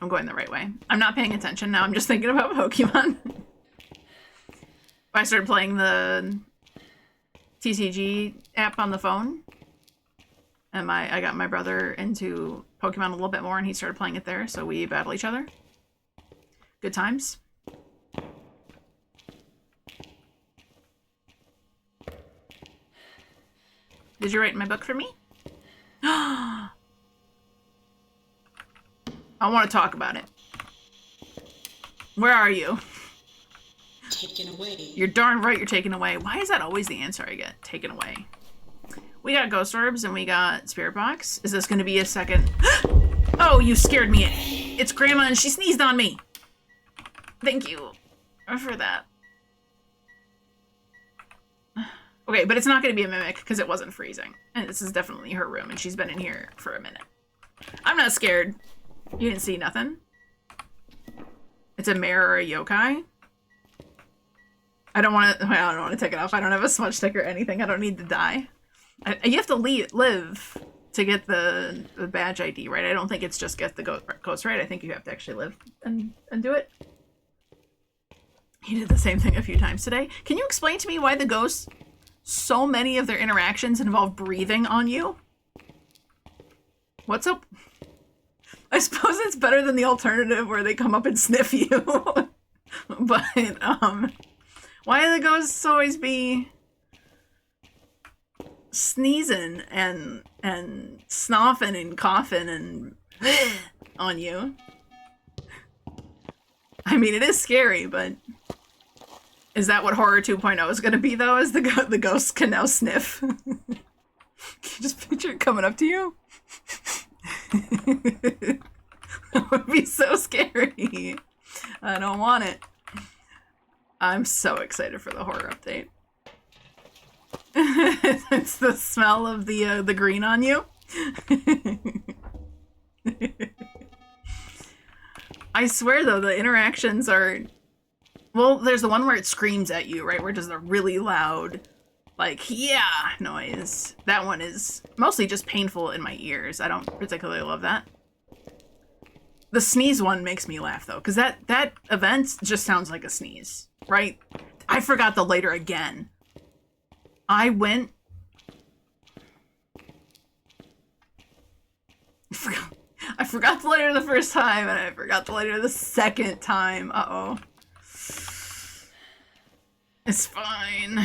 I'm going the right way. I'm not paying attention now. I'm just thinking about Pokemon. I started playing the TCG app on the phone. And I got my brother into Pokemon a little bit more, and he started playing it there, so we battle each other. Good times. Did you write my book for me? I want to talk about it. Where are you? Taken away. You're darn right you're taken away. Why is that always the answer I get? Taken away. We got Ghost Orbs and we got Spirit Box. Is this going to be a second? Oh, you scared me. It's Grandma and she sneezed on me. Thank you for that. Okay, but it's not going to be a mimic because it wasn't freezing. And this is definitely her room and she's been in here for a minute. I'm not scared. You didn't see nothing? It's a mare or a yokai? I don't want to take it off. I don't have a smudge stick or anything. I don't need to die. You have to live to get the badge ID, right? I don't think it's just get the ghost, right? I think you have to actually live and do it. He did the same thing a few times today. Can you explain to me why the ghosts, so many of their interactions involve breathing on you? What's up? I suppose it's better than the alternative where they come up and sniff you. But, why do the ghosts always be sneezing and snoffing and coughing and on you? I mean, it is scary, but is that what Horror 2.0 is going to be, though? Is the ghosts can now sniff? Can you just picture it coming up to you? That would be so scary. I don't want it. I'm so excited for the horror update. It's the smell of the green on you. I swear though, the interactions are, well, there's the one where it screams at you, right? Where it does the really loud, like, yeah noise. That one is mostly just painful in my ears. I don't particularly love that. The sneeze one makes me laugh, though, because that event just sounds like a sneeze, right? I forgot the lighter again. I went... I forgot the lighter the first time, and I forgot the lighter the second time. Uh-oh. It's fine.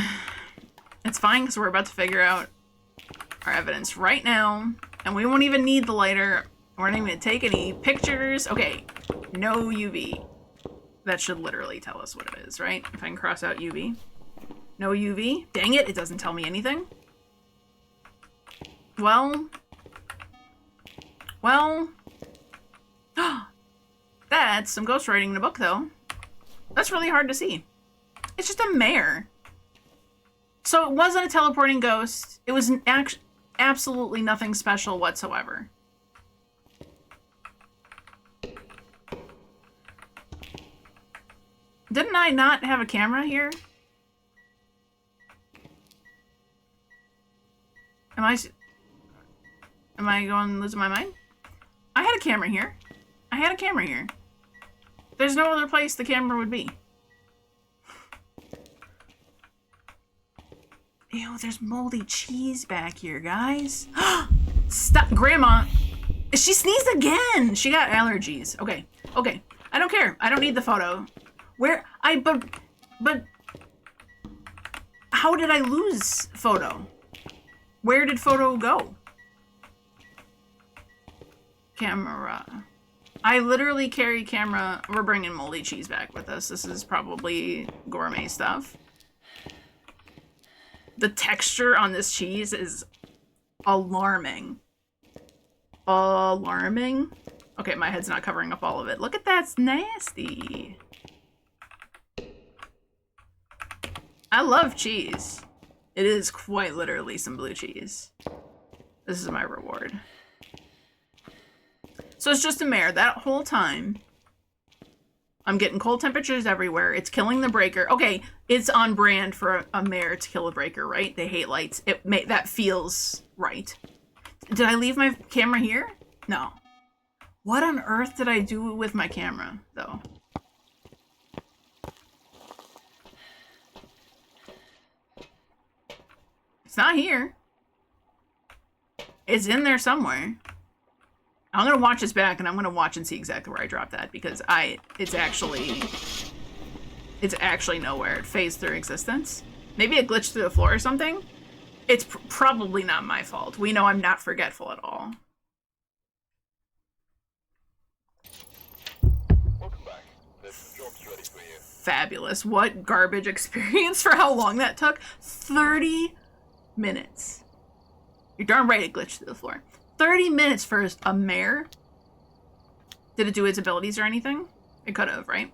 It's fine, because we're about to figure out our evidence right now, and we won't even need the lighter. We're not even going to take any pictures. Okay, no UV. That should literally tell us what it is, right? If I can cross out UV. No UV. Dang it, it doesn't tell me anything. Well... That's some ghostwriting in a book, though. That's really hard to see. It's just a mare. So it wasn't a teleporting ghost. It was absolutely nothing special whatsoever. Didn't I not have a camera here? Am I going losing my mind? I had a camera here. I had a camera here. There's no other place the camera would be. Ew, there's moldy cheese back here, guys. Stop, Grandma. She sneezed again. She got allergies. Okay, okay. I don't care. I don't need the photo. But how did I lose photo? Where did photo go? Camera. I literally carry camera. We're bringing moldy cheese back with us. This is probably gourmet stuff. The texture on this cheese is alarming. Alarming. Okay, my head's not covering up all of it. Look at that, it's nasty. I love cheese. It is quite literally some blue cheese. This is my reward. So it's just a mare. That whole time, I'm getting cold temperatures everywhere. It's killing the breaker. Okay, it's on brand for a mare to kill a breaker, right? They hate lights. That feels right. Did I leave my camera here? No. What on earth did I do with my camera, though? It's not here. It's in there somewhere. I'm gonna watch this back, and I'm gonna watch and see exactly where I dropped that, because it's actually nowhere. It phased through existence. Maybe it glitched through the floor or something. It's probably not my fault. We know I'm not forgetful at all. Welcome back. There's some jobs ready for you. Fabulous. What garbage experience for how long that took? 30 minutes. You're darn right it glitched through the floor. 30 minutes for a mare? Did it do its abilities or anything? It could have, right?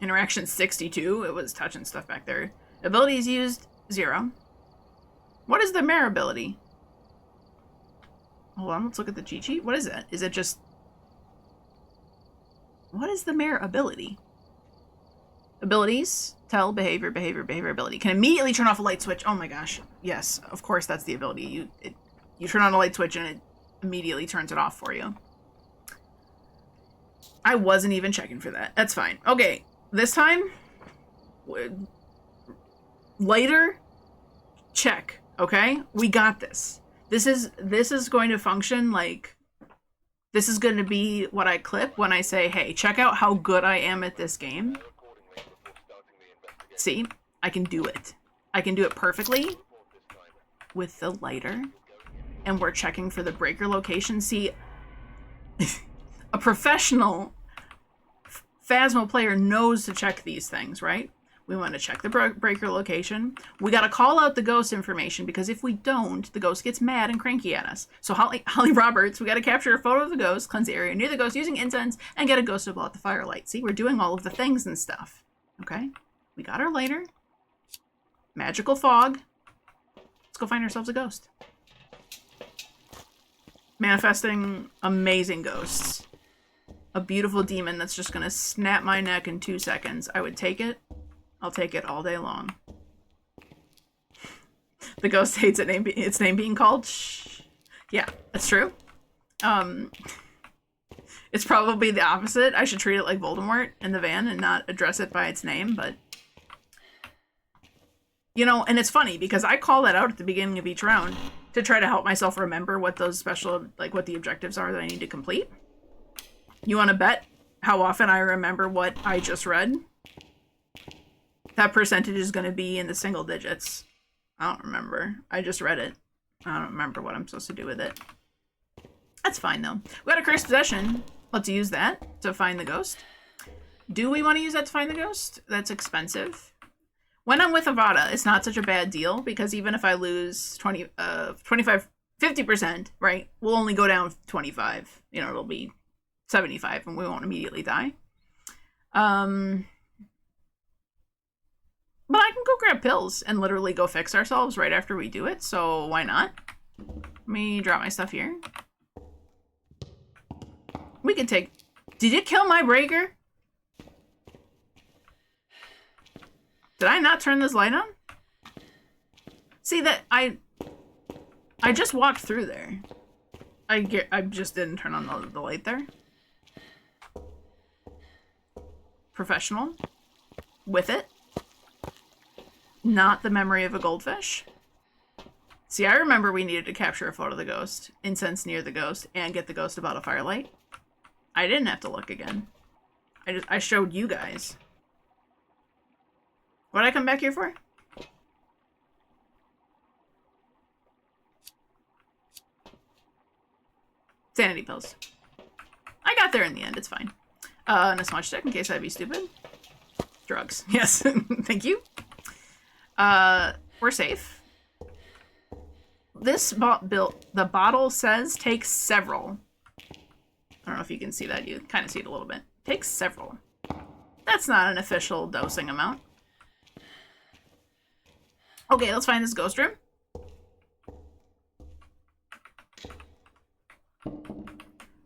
Interaction 62. It was touching stuff back there. Abilities used, 0. What is the mare ability? Hold on, let's look at the cheat sheet. What is it? Is it just... What is the mare ability? Abilities. Tell, behavior, behavior, behavior, ability. Can immediately turn off a light switch. Oh my gosh. Yes, of course that's the ability. You turn on a light switch and it immediately turns it off for you. I wasn't even checking for that. That's fine. Okay, this time... Lighter, check. Okay? We got this. This is going to function like... This is going to be what I clip when I say, hey, check out how good I am at this game. See? I can do it. I can do it perfectly with the lighter. And we're checking for the breaker location. See, a professional Phasmo player knows to check these things, right? We want to check the breaker location. We got to call out the ghost information, because if we don't, the ghost gets mad and cranky at us. So Holly Roberts, we got to capture a photo of the ghost, cleanse the area near the ghost using incense, and get a ghost to blow out the firelight. See, we're doing all of the things and stuff. Okay? We got our lighter. Magical fog. Let's go find ourselves a ghost. Manifesting amazing ghosts. A beautiful demon that's just gonna snap my neck in 2 seconds. I would take it. I'll take it all day long. The ghost hates its name being called. Shh. Yeah, that's true. It's probably the opposite. I should treat it like Voldemort in the van and not address it by its name, but... You know, and it's funny, because I call that out at the beginning of each round to try to help myself remember what those special, like, what the objectives are that I need to complete. You want to bet how often I remember what I just read? That percentage is going to be in the single digits. I don't remember. I just read it. I don't remember what I'm supposed to do with it. That's fine, though. We got a cursed possession. Let's use that to find the ghost. Do we want to use that to find the ghost? That's expensive. When I'm with Avada, it's not such a bad deal, because even if I lose 50%, right, we'll only go down 25. You know, it'll be 75, and we won't immediately die. But I can go grab pills and literally go fix ourselves right after we do it, so why not? Let me drop my stuff here. We can take... Did it kill my breaker? Did I not turn this light on? See that I just walked through there. I just didn't turn on the light there. Professional. With it. Not the memory of a goldfish. See, I remember we needed to capture a photo of the ghost, incense near the ghost, and get the ghost about a firelight. I didn't have to look again. I showed you guys. What did I come back here for? Sanity pills. I got there in the end, it's fine. And a smudge stick in case I'd be stupid. Drugs, yes, thank you. We're safe. This the bottle says take several. I don't know if you can see that, you kind of see it a little bit. Take several. That's not an official dosing amount. Okay, let's find this ghost room.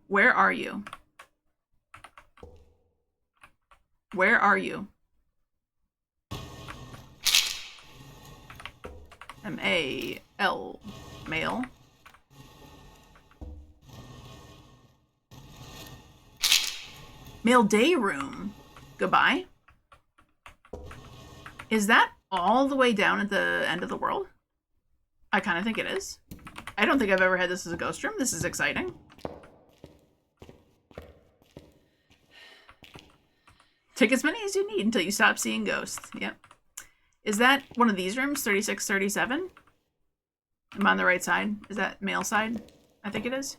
Where are you? Where are you? M-A-L. Male. Male day room. Goodbye. Is that all the way down at the end of the world? I kind of think it is. I don't think I've ever had this as a ghost room. This is exciting. Take as many as you need until you stop seeing ghosts. Yep. Is that one of these rooms? 36, 37? I'm on the right side. Is that male side? I think it is.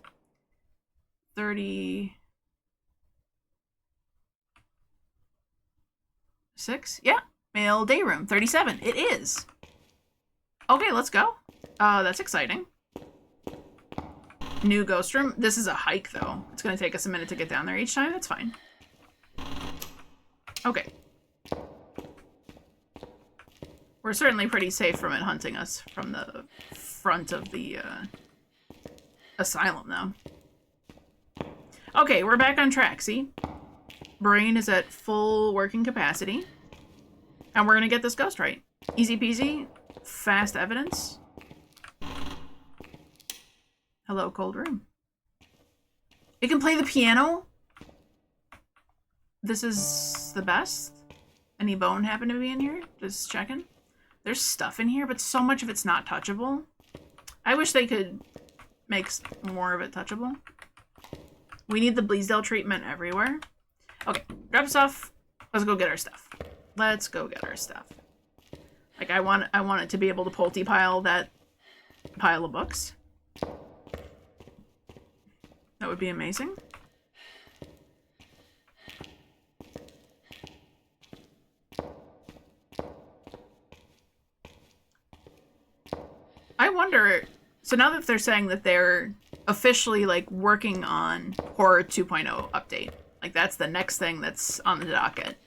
36? Yeah. Male day room. 37. It is. Okay, let's go. That's exciting. New ghost room. This is a hike, though. It's going to take us a minute to get down there each time. That's fine. Okay. We're certainly pretty safe from it hunting us from the front of the asylum, though. Okay, we're back on track, see? Brain is at full working capacity. And we're gonna get this ghost right. Easy peasy. Fast evidence. Hello, cold room. It can play the piano? This is the best? Any bone happen to be in here? Just checking. There's stuff in here, but so much of it's not touchable. I wish they could make more of it touchable. We need the Bleasdale treatment everywhere. Okay, grab stuff. Let's go get our stuff. Let's go get our stuff. Like, I want it to be able to pile that pile of books. That would be amazing. I wonder, so now that they're saying that they're officially, like, working on Horror 2.0 update, like, that's the next thing that's on the docket.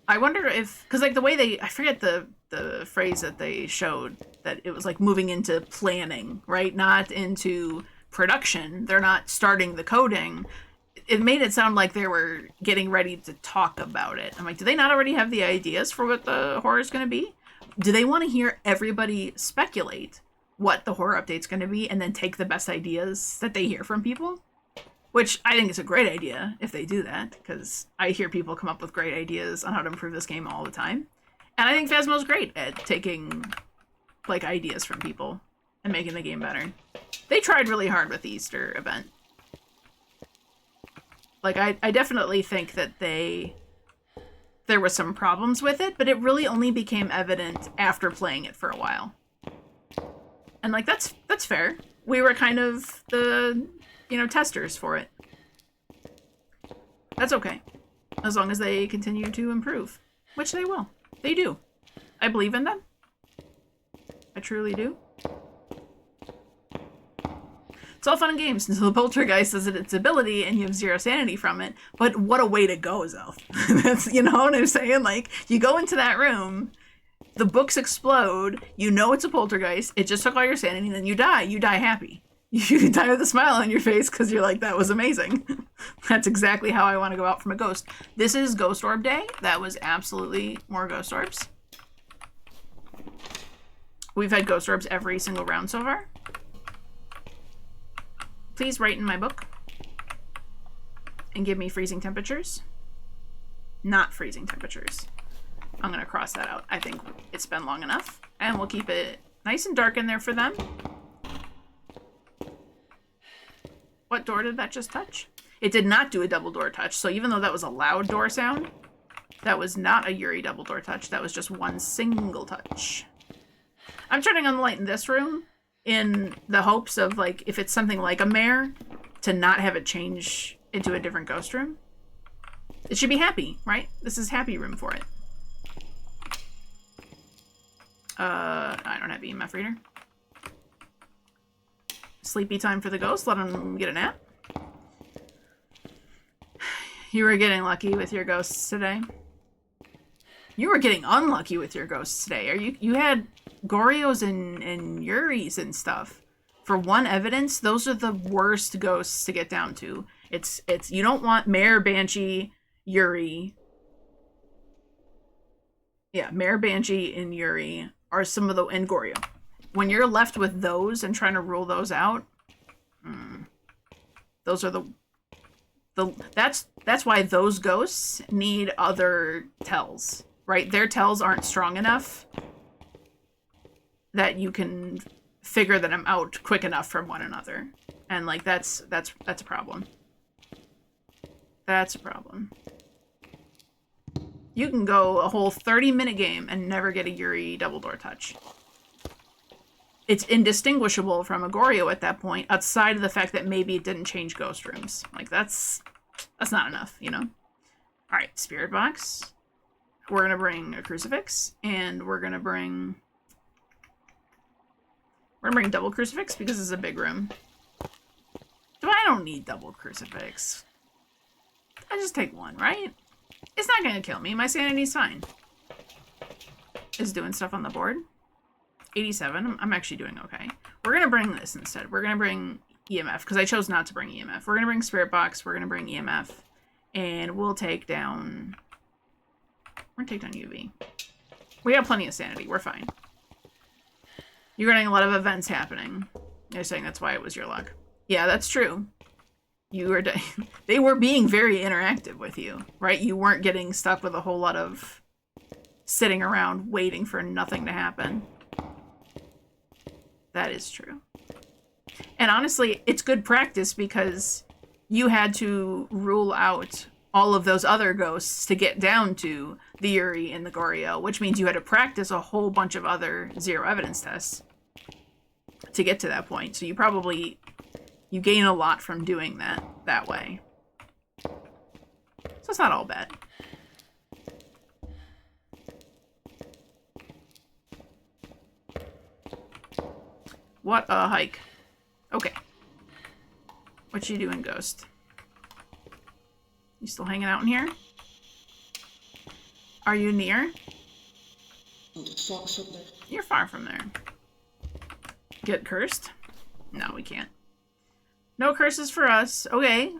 I wonder if, because, like, the way they, I forget the phrase that they showed, that it was, like, moving into planning, right? Not into production. They're not starting the coding. It made it sound like they were getting ready to talk about it. I'm like, do they not already have the ideas for what the horror is going to be? Do they want to hear everybody speculate what the horror update's going to be and then take the best ideas that they hear from people? Which I think is a great idea if they do that, because I hear people come up with great ideas on how to improve this game all the time. And I think Phasmo's great at taking, like, ideas from people and making the game better. They tried really hard with the Easter event. Like, I definitely think that there were some problems with it, but it really only became evident after playing it for a while. And, like, that's fair. We were kind of the, you know, testers for it. That's okay. As long as they continue to improve. Which they will. They do. I believe in them. I truly do. It's all fun and games until the poltergeist is at its ability and you have 0 sanity from it. But what a way to go, Zelf. That's, you know what I'm saying? Like, you go into that room, the books explode, you know it's a poltergeist, it just took all your sanity, and then you die. You die happy. You die with a smile on your face because you're like, that was amazing. That's exactly how I want to go out from a ghost. This is Ghost Orb Day. That was absolutely more Ghost Orbs. We've had Ghost Orbs every single round so far. Please write in my book and give me freezing temperatures. Not freezing temperatures. I'm going to cross that out. I think it's been long enough. And we'll keep it nice and dark in there for them. What door did that just touch? It did not do a double door touch. So even though that was a loud door sound, that was not a Yuri double door touch. That was just one single touch. I'm turning on the light in this room in the hopes of, like, if it's something like a mare, to not have it change into a different ghost room. It should be happy, right? This is happy room for it. I don't have EMF reader. Sleepy time for the ghost. Let him get a nap. You were getting lucky with your ghosts today. You were getting unlucky with your ghosts today. You had Gorios and Yuris and stuff. For one evidence, those are the worst ghosts to get down to. It's you don't want Mare, Banshee, Yuri. Yeah, Mare, Banshee, and Yuri are some of the, and Goryo. When you're left with those and trying to rule those out, those are the that's why those ghosts need other tells, right? Their tells aren't strong enough that you can figure them out quick enough from one another. And, like, that's a problem. That's a problem. You can go a whole 30-minute game and never get a Yuri double door touch. It's indistinguishable from a Goryo at that point, outside of the fact that maybe it didn't change ghost rooms. Like, that's not enough, you know? Alright, spirit box. We're gonna bring a crucifix, and we're gonna bring double crucifix because it's a big room. I don't need double crucifix. I just take one, right? It's not gonna kill me. My sanity's fine. Is doing stuff on the board. 87. I'm actually doing okay. We're gonna bring this instead. We're gonna bring EMF because I chose not to bring EMF. We're gonna bring spirit box. We're gonna bring EMF, and we'll take down. We're gonna take down UV. We have plenty of sanity. We're fine. You're getting a lot of events happening. You're saying that's why it was your luck. Yeah, that's true. You were. They were being very interactive with you, right? You weren't getting stuck with a whole lot of sitting around waiting for nothing to happen. That is true. And honestly, it's good practice because you had to rule out all of those other ghosts to get down to the Yuri and the Goryo, which means you had to practice a whole bunch of other zero evidence tests to get to that point. So you gain a lot from doing that way. So it's not all bad. What a hike. Okay. What you doing, Ghost? You still hanging out in here? Are you near? Far from there. You're far from there. Get cursed? No, we can't. No curses for us. Okay.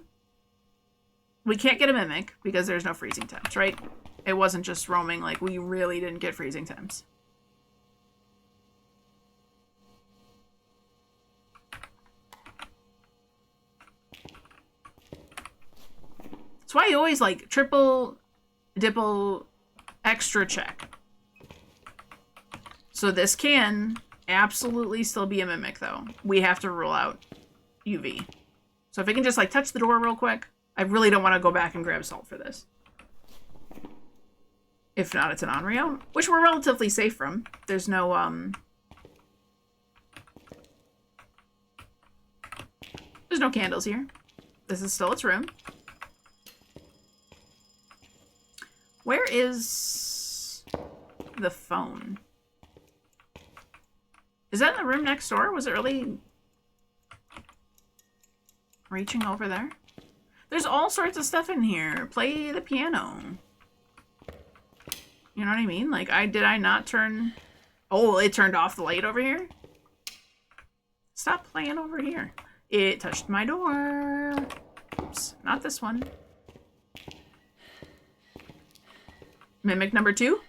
We can't get a mimic because there's no freezing temps, right? It wasn't just roaming, like, we really didn't get freezing temps. That's why you always like triple, dipple, extra check. So this can absolutely still be a mimic, though. We have to rule out UV. So if I can just like touch the door real quick, I really don't want to go back and grab salt for this. If not, it's an Onryo, which we're relatively safe from. There's no, there's no candles here. This is still its room. Where is the phone? Is that in the room next door? Was it really reaching over there? There's all sorts of stuff in here. Play the piano. You know what I mean? Like, did I not turn... Oh, it turned off the light over here? Stop playing over here. It touched my door. Oops, not this one. Mimic number 2?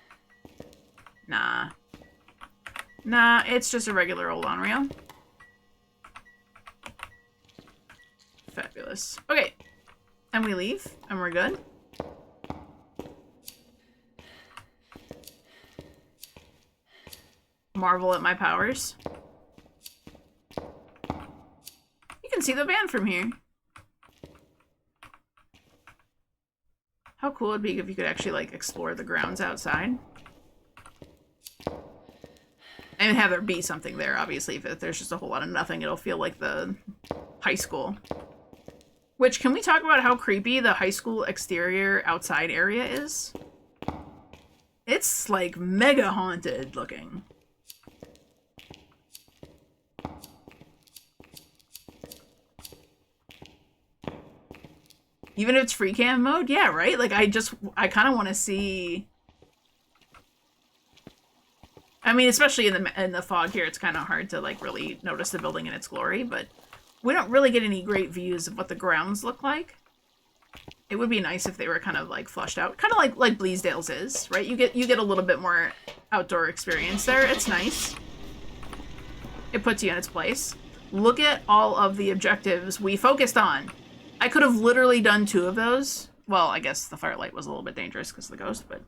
Nah. Nah, it's just a regular old Onryo. Fabulous. Okay. And we leave, and we're good. Marvel at my powers. You can see the band from here. How cool it'd be if you could actually, like, explore the grounds outside. And have there be something there, obviously. If there's just a whole lot of nothing, it'll feel like the high school. Which, can we talk about how creepy the high school exterior outside area is? It's, like, mega haunted looking. Even if it's free cam mode? Yeah, right? Like, I kind of want to see... I mean, especially in the fog here, it's kind of hard to, like, really notice the building in its glory, but we don't really get any great views of what the grounds look like. It would be nice if they were kind of, like, flushed out. Kind of like Bleasdale's is, right? You get a little bit more outdoor experience there. It's nice. It puts you in its place. Look at all of the objectives we focused on. I could have literally done 2 of those. Well, I guess the firelight was a little bit dangerous because of the ghost, but...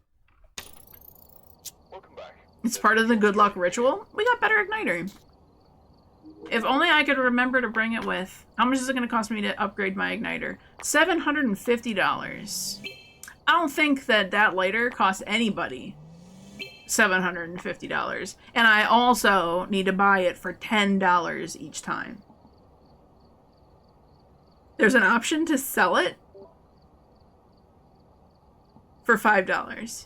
Welcome back. It's part of the good luck ritual. We got better igniter. If only I could remember to bring it with. How much is it going to cost me to upgrade my igniter? $750. I don't think that lighter costs anybody $750. And I also need to buy it for $10 each time. There's an option to sell it for $5.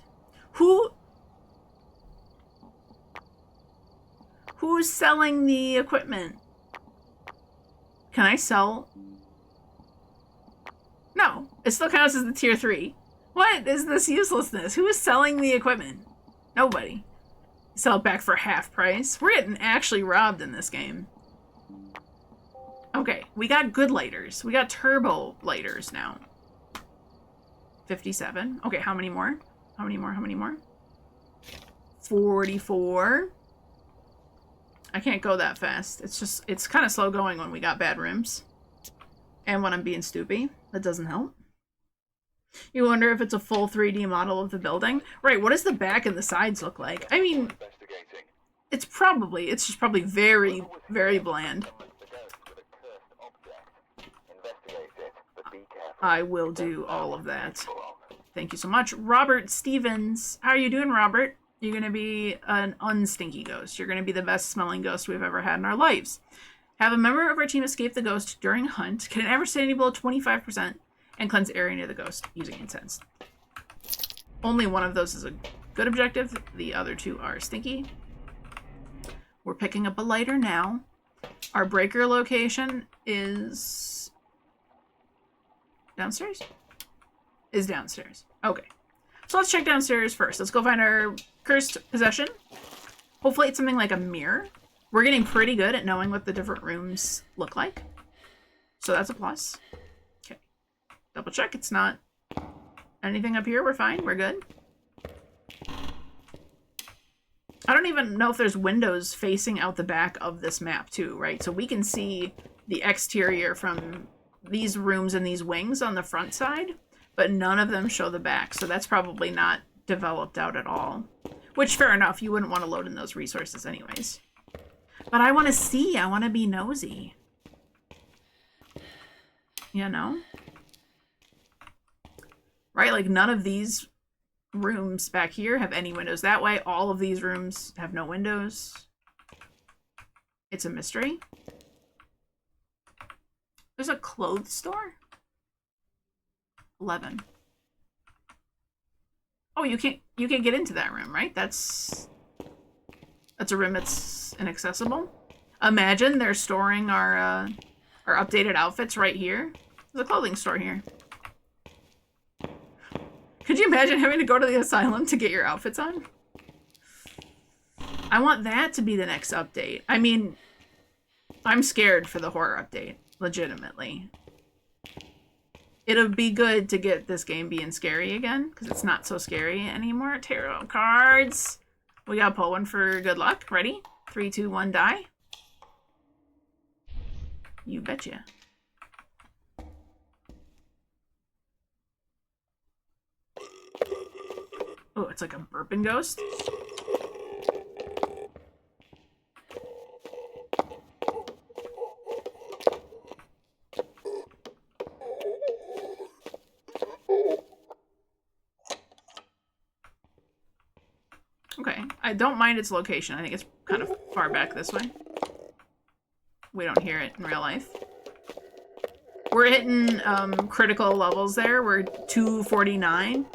Who's selling the equipment? Can I sell? No, it still counts as the tier 3. What is this uselessness? Who is selling the equipment? Nobody. Sell it back for half price. We're getting actually robbed in this game. Okay, we got good lighters. We got turbo lighters now. 57. Okay, how many more? How many more? How many more? 44. I can't go that fast. It's kind of slow going when we got bad rims. And when I'm being stoopy. That doesn't help. You wonder if it's a full 3D model of the building? Right, what does the back and the sides look like? I mean, it's just probably very, very bland. I will do all of that. Thank you so much. Robert Stevens. How are you doing, Robert? You're going to be an unstinky ghost. You're going to be the best smelling ghost we've ever had in our lives. Have a member of our team escape the ghost during a hunt. Can never stay below 25% and cleanse area near the ghost using incense. Only one of those is a good objective. The other 2 are stinky. We're picking up a lighter now. Our breaker location is... downstairs? Is downstairs. Okay. So let's check downstairs first. Let's go find our cursed possession. Hopefully it's something like a mirror. We're getting pretty good at knowing what the different rooms look like. So that's a plus. Okay. Double check. It's not anything up here. We're fine. We're good. I don't even know if there's windows facing out the back of this map too, right? So we can see the exterior from these rooms and these wings on the front side. but none of them show the back, so that's probably not developed out at all. Which, fair enough, you wouldn't want to load in those resources anyways. But I want to see, I want to be nosy. You know? Right, like none of these rooms back here have any windows that way. All of these rooms have no windows. It's a mystery. There's a clothes store? 11. Oh, you can't get into that room, right? That's a room that's inaccessible. Imagine they're storing our updated outfits right here. There's a clothing store here. Could you imagine having to go to the asylum to get your outfits on? I want that to be the next update. I mean, I'm scared for the horror update, legitimately. It'll be good to get this game being scary again, because it's not so scary anymore. Tarot cards. We gotta pull one for good luck. Ready? 3, 2, 1, die. You betcha. Oh, it's like a burping ghost. Okay, I don't mind its location. I think it's kind of far back this way. We don't hear it in real life. We're hitting critical levels there. We're 249.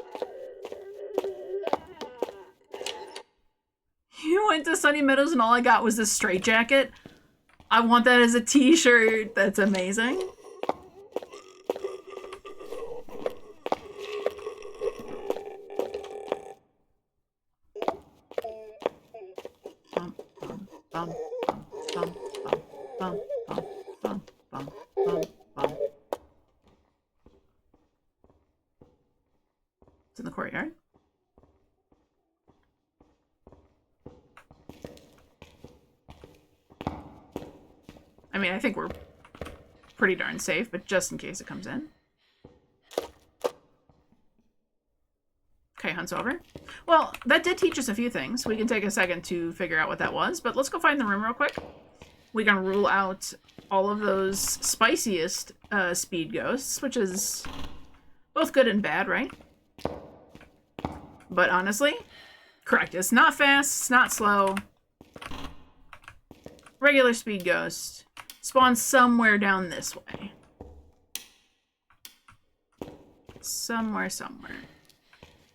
You went to Sunny Meadows and all I got was this straitjacket. I want that as a t-shirt. That's amazing. It's in the courtyard. I mean, I think we're pretty darn safe, but just in case it comes in. Okay, hunt's over. Well, that did teach us a few things. We can take a second to figure out what that was, but let's go find the room real quick. We can rule out all of those spiciest speed ghosts, which is both good and bad, right? But honestly, correct. It's not fast, it's not slow. Regular speed ghost. Spawns somewhere down this way. Somewhere.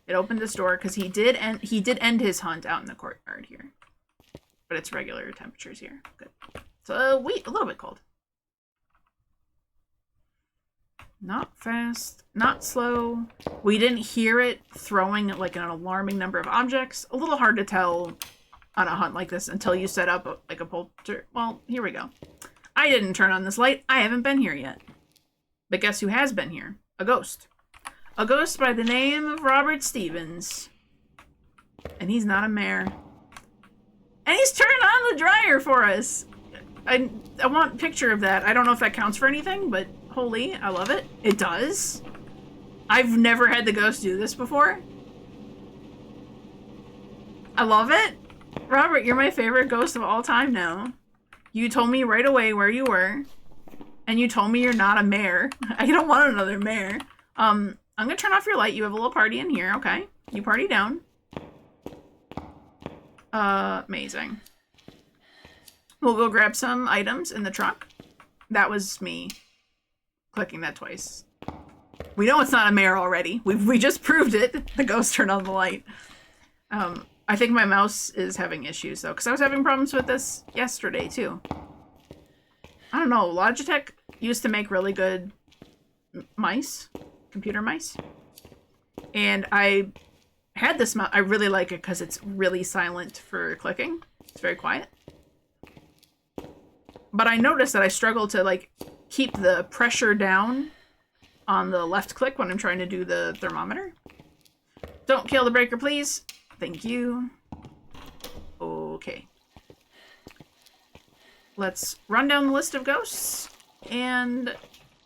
It opened this door because he did end his hunt out in the courtyard here. But it's regular temperatures here. Good. So a little bit cold. Not fast, not slow. We didn't hear it throwing like an alarming number of objects. A little hard to tell on a hunt like this until you set up like a polter. Well, here we go. I didn't turn on this light. I haven't been here yet. But guess who has been here? A ghost. A ghost by the name of Robert Stevens. And he's not a mayor. And he's turned on the dryer for us. I want a picture of that. I don't know if that counts for anything, but holy, I love it. It does. I've never had the ghost do this before. I love it. Robert, you're my favorite ghost of all time now. You told me right away where you were. And you told me you're not a mayor. I don't want another mayor. I'm gonna turn off your light. You have a little party in here, okay? You party down. Amazing. We'll go grab some items in the truck. That was me clicking that twice. We know it's not a mayor already. We just proved it. The ghost turned on the light. I think my mouse is having issues, though, because I was having problems with this yesterday, too. I don't know. Logitech used to make really good mice, computer mice. And I had this mouse. I really like it because it's really silent for clicking. It's very quiet. But I noticed that I struggle to, like, keep the pressure down on the left click when I'm trying to do the thermometer. Don't kill the breaker, please. Thank you. Okay. Let's run down the list of ghosts and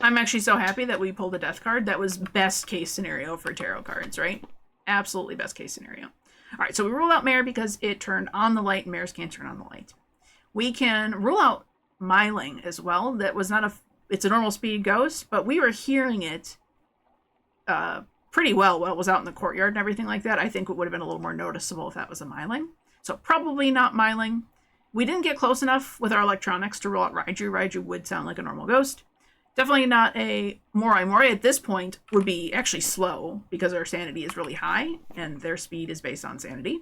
I'm actually so happy that we pulled a death card. That was best case scenario for tarot cards, right? Absolutely best case scenario. All right, so we rule out Mare because it turned on the light, and Mares can't turn on the light. We can rule out Myling as well. That was not it's a normal speed ghost, but we were hearing it pretty well while it was out in the courtyard and everything like that. I think it would have been a little more noticeable if that was a Myling. So probably not Myling. We didn't get close enough with our electronics to rule out Raiju. Raiju would sound like a normal ghost. Definitely not a Morai. Morai at this point would be actually slow because our sanity is really high and their speed is based on sanity.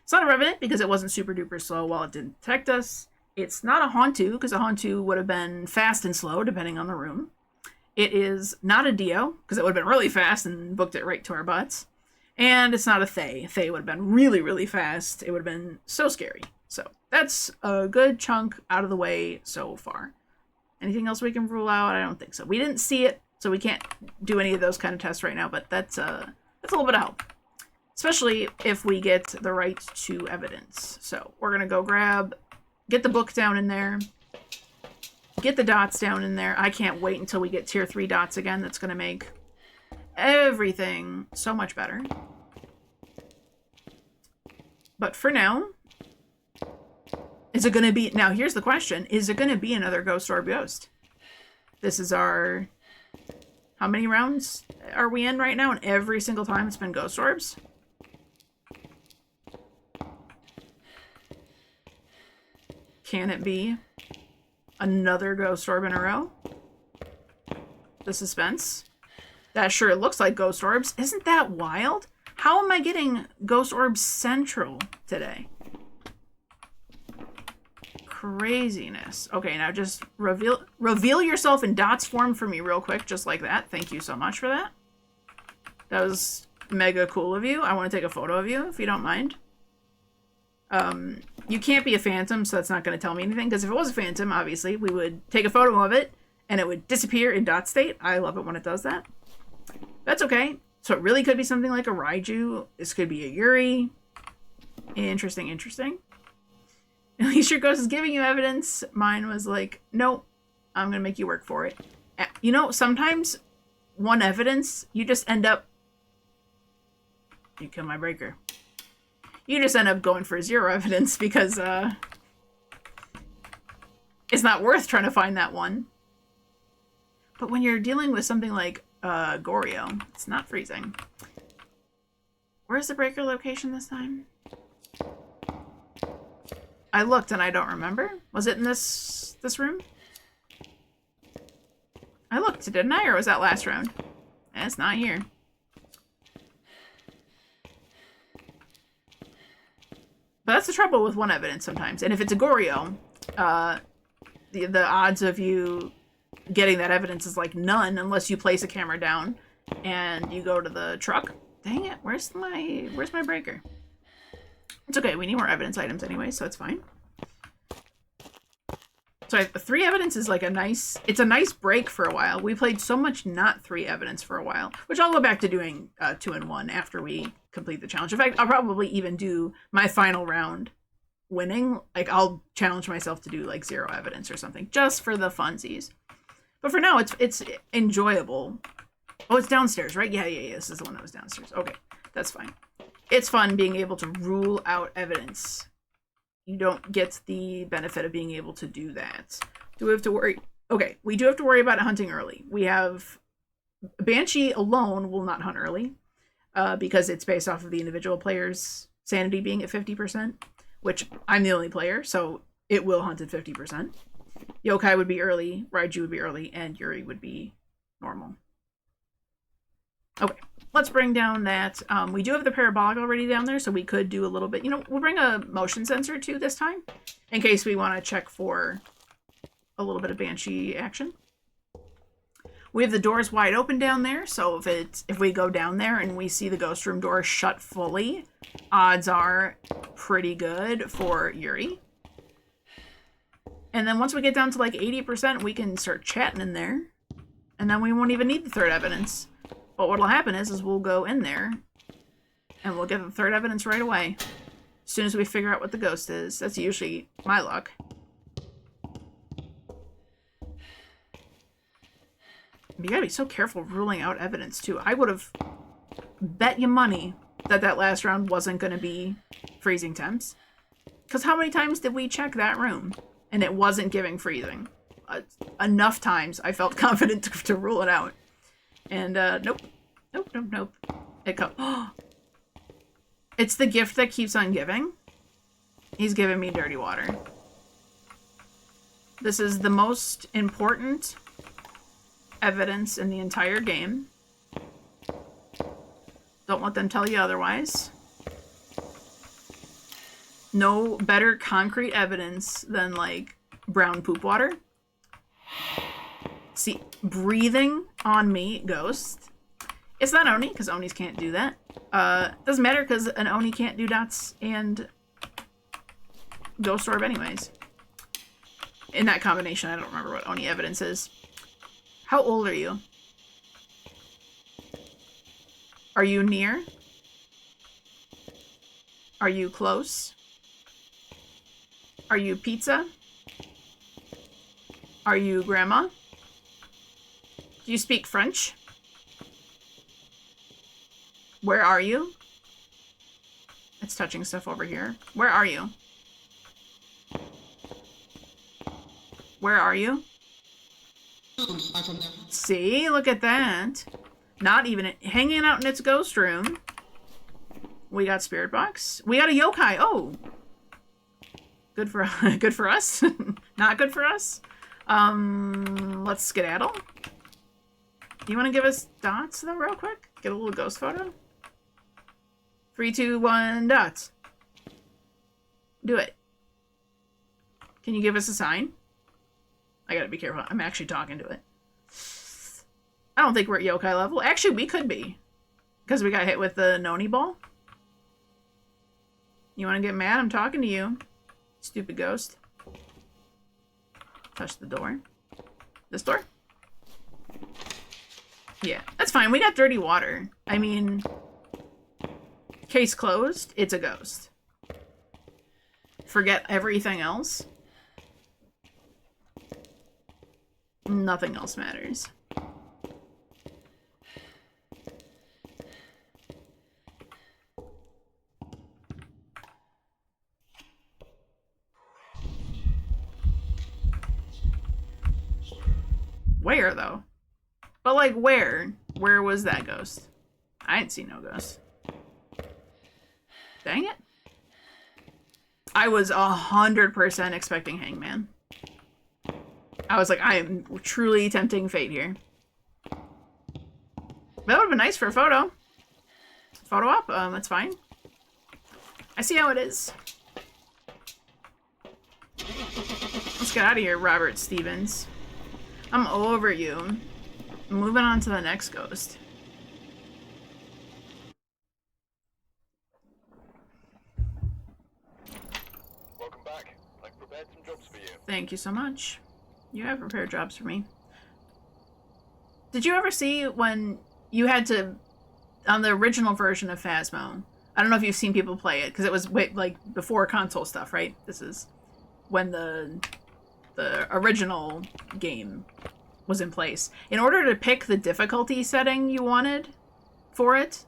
It's not a Revenant because it wasn't super duper slow while it didn't detect us. It's not a Hauntu because a Hauntu would have been fast and slow depending on the room. It is not a Dio because it would have been really fast and booked it right to our butts. And it's not a Thay. Thay would have been really, really fast. It would have been so scary. So that's a good chunk out of the way so far. Anything else we can rule out? I don't think so. We didn't see it, so we can't do any of those kind of tests right now, but that's a little bit of help. Especially if we get the right to evidence. So we're going to go get the book down in there, get the dots down in there. I can't wait until we get tier 3 dots again. That's going to make everything so much better. But for now, is it going to be... Now, here's the question. Is it going to be another Ghost Orb Ghost? This is our... How many rounds are we in right now? And every single time it's been Ghost Orbs? Can it be another Ghost Orb in a row? The suspense. That sure looks like Ghost Orbs. Isn't that wild? How am I getting Ghost Orbs Central today? Craziness. Okay, now just reveal yourself in dots form for me real quick, just like that. Thank you so much for that. That was mega cool of you. I want to take a photo of you, if you don't mind. You can't be a phantom, so that's not going to tell me anything, because if it was a phantom, obviously, we would take a photo of it, and it would disappear in dot state. I love it when it does that. That's okay. So it really could be something like a Raiju. This could be a Yuri. Interesting, interesting. At least your ghost is giving you evidence. Mine was like, nope, I'm going to make you work for it. You know, sometimes one evidence, you just end up... You kill my breaker. You just end up going for 0 evidence because it's not worth trying to find that one. But when you're dealing with something like Goryo, it's not freezing. Where's the breaker location this time? I looked and I don't remember. Was it in this room? I looked, didn't I? Or was that last round? It's not here. But that's the trouble with one evidence sometimes. And if it's a Goryo, the odds of you getting that evidence is like none unless you place a camera down and you go to the truck. Dang it, where's my breaker? It's okay, we need more evidence items anyway, so it's fine. So 3 evidence is like it's a nice break for a while. We played so much not 3 evidence for a while, which I'll go back to doing 2 and 1 after we complete the challenge. In fact, I'll probably even do my final round winning. Like, I'll challenge myself to do like 0 evidence or something just for the funsies. But for now, it's enjoyable. Oh, it's downstairs, right? Yeah. This is the one that was downstairs. Okay, that's fine. It's fun being able to rule out evidence. You don't get the benefit of being able to do that. Do we have to worry? Okay, we do have to worry about hunting early. We have... Banshee alone will not hunt early because it's based off of the individual player's sanity being at 50%, which I'm the only player, so it will hunt at 50%. Yokai would be early, Raiju would be early, and Yuri would be normal. Okay, let's bring down that. We do have the parabolic already down there, so we could do a little bit. You know, we'll bring a motion sensor too this time, in case we want to check for a little bit of Banshee action. We have the doors wide open down there, so if we go down there and we see the ghost room door shut fully, odds are pretty good for Yuri. And then once we get down to like 80%, we can start chatting in there, and then we won't even need the 3rd evidence. But what'll happen is we'll go in there and we'll get the 3rd evidence right away. As soon as we figure out what the ghost is. That's usually my luck. You gotta be so careful ruling out evidence, too. I would have bet you money that that last round wasn't going to be freezing temps. Because how many times did we check that room and it wasn't giving freezing? Enough times I felt confident to rule it out. And, nope. Nope, nope, nope. It comes. It's the gift that keeps on giving. He's giving me dirty water. This is the most important evidence in the entire game. Don't let them tell you otherwise. No better concrete evidence than, like, brown poop water. See, breathing on me, ghost. It's not Oni, because Onis can't do that. Doesn't matter, because an Oni can't do dots and ghost orb anyways. In that combination, I don't remember what Oni evidence is. How old are you? Are you near? Are you close? Are you pizza? Are you grandma? Do you speak French? Where are you? It's touching stuff over here. Where are you? Where are you? See? Look at that. Not even hanging out in its ghost room. We got spirit box. We got a yokai. Oh. Good for good for us. Not good for us. Let's skedaddle. You want to give us dots though real quick? Get a little ghost photo. 3, 2, 1, dots. Do it. Can you give us a sign? I gotta be careful. I'm actually talking to it. I don't think we're at yokai level. Actually, we could be. Because we got hit with the Noni ball. You want to get mad? I'm talking to you. Stupid ghost. Touch the door. This door? Yeah, that's fine. We got dirty water. I mean, case closed. It's a ghost. Forget everything else. Nothing else matters. Where, though? But, like, where? Where was that ghost? I didn't see no ghost. Dang it. I was 100% expecting Hangman. I was like, I am truly tempting fate here. That would have been nice for a photo. Photo op, that's fine. I see how it is. Let's get out of here, Robert Stevens. I'm over you. Moving on to the next ghost. Welcome back. I've prepared some jobs for you. Thank you so much. You have prepared jobs for me. Did you ever see when you had to, on the original version of Phasmo, I don't know if you've seen people play it, because it was like before console stuff, right? This is when the original game was in place. In order to pick the difficulty setting you wanted for it,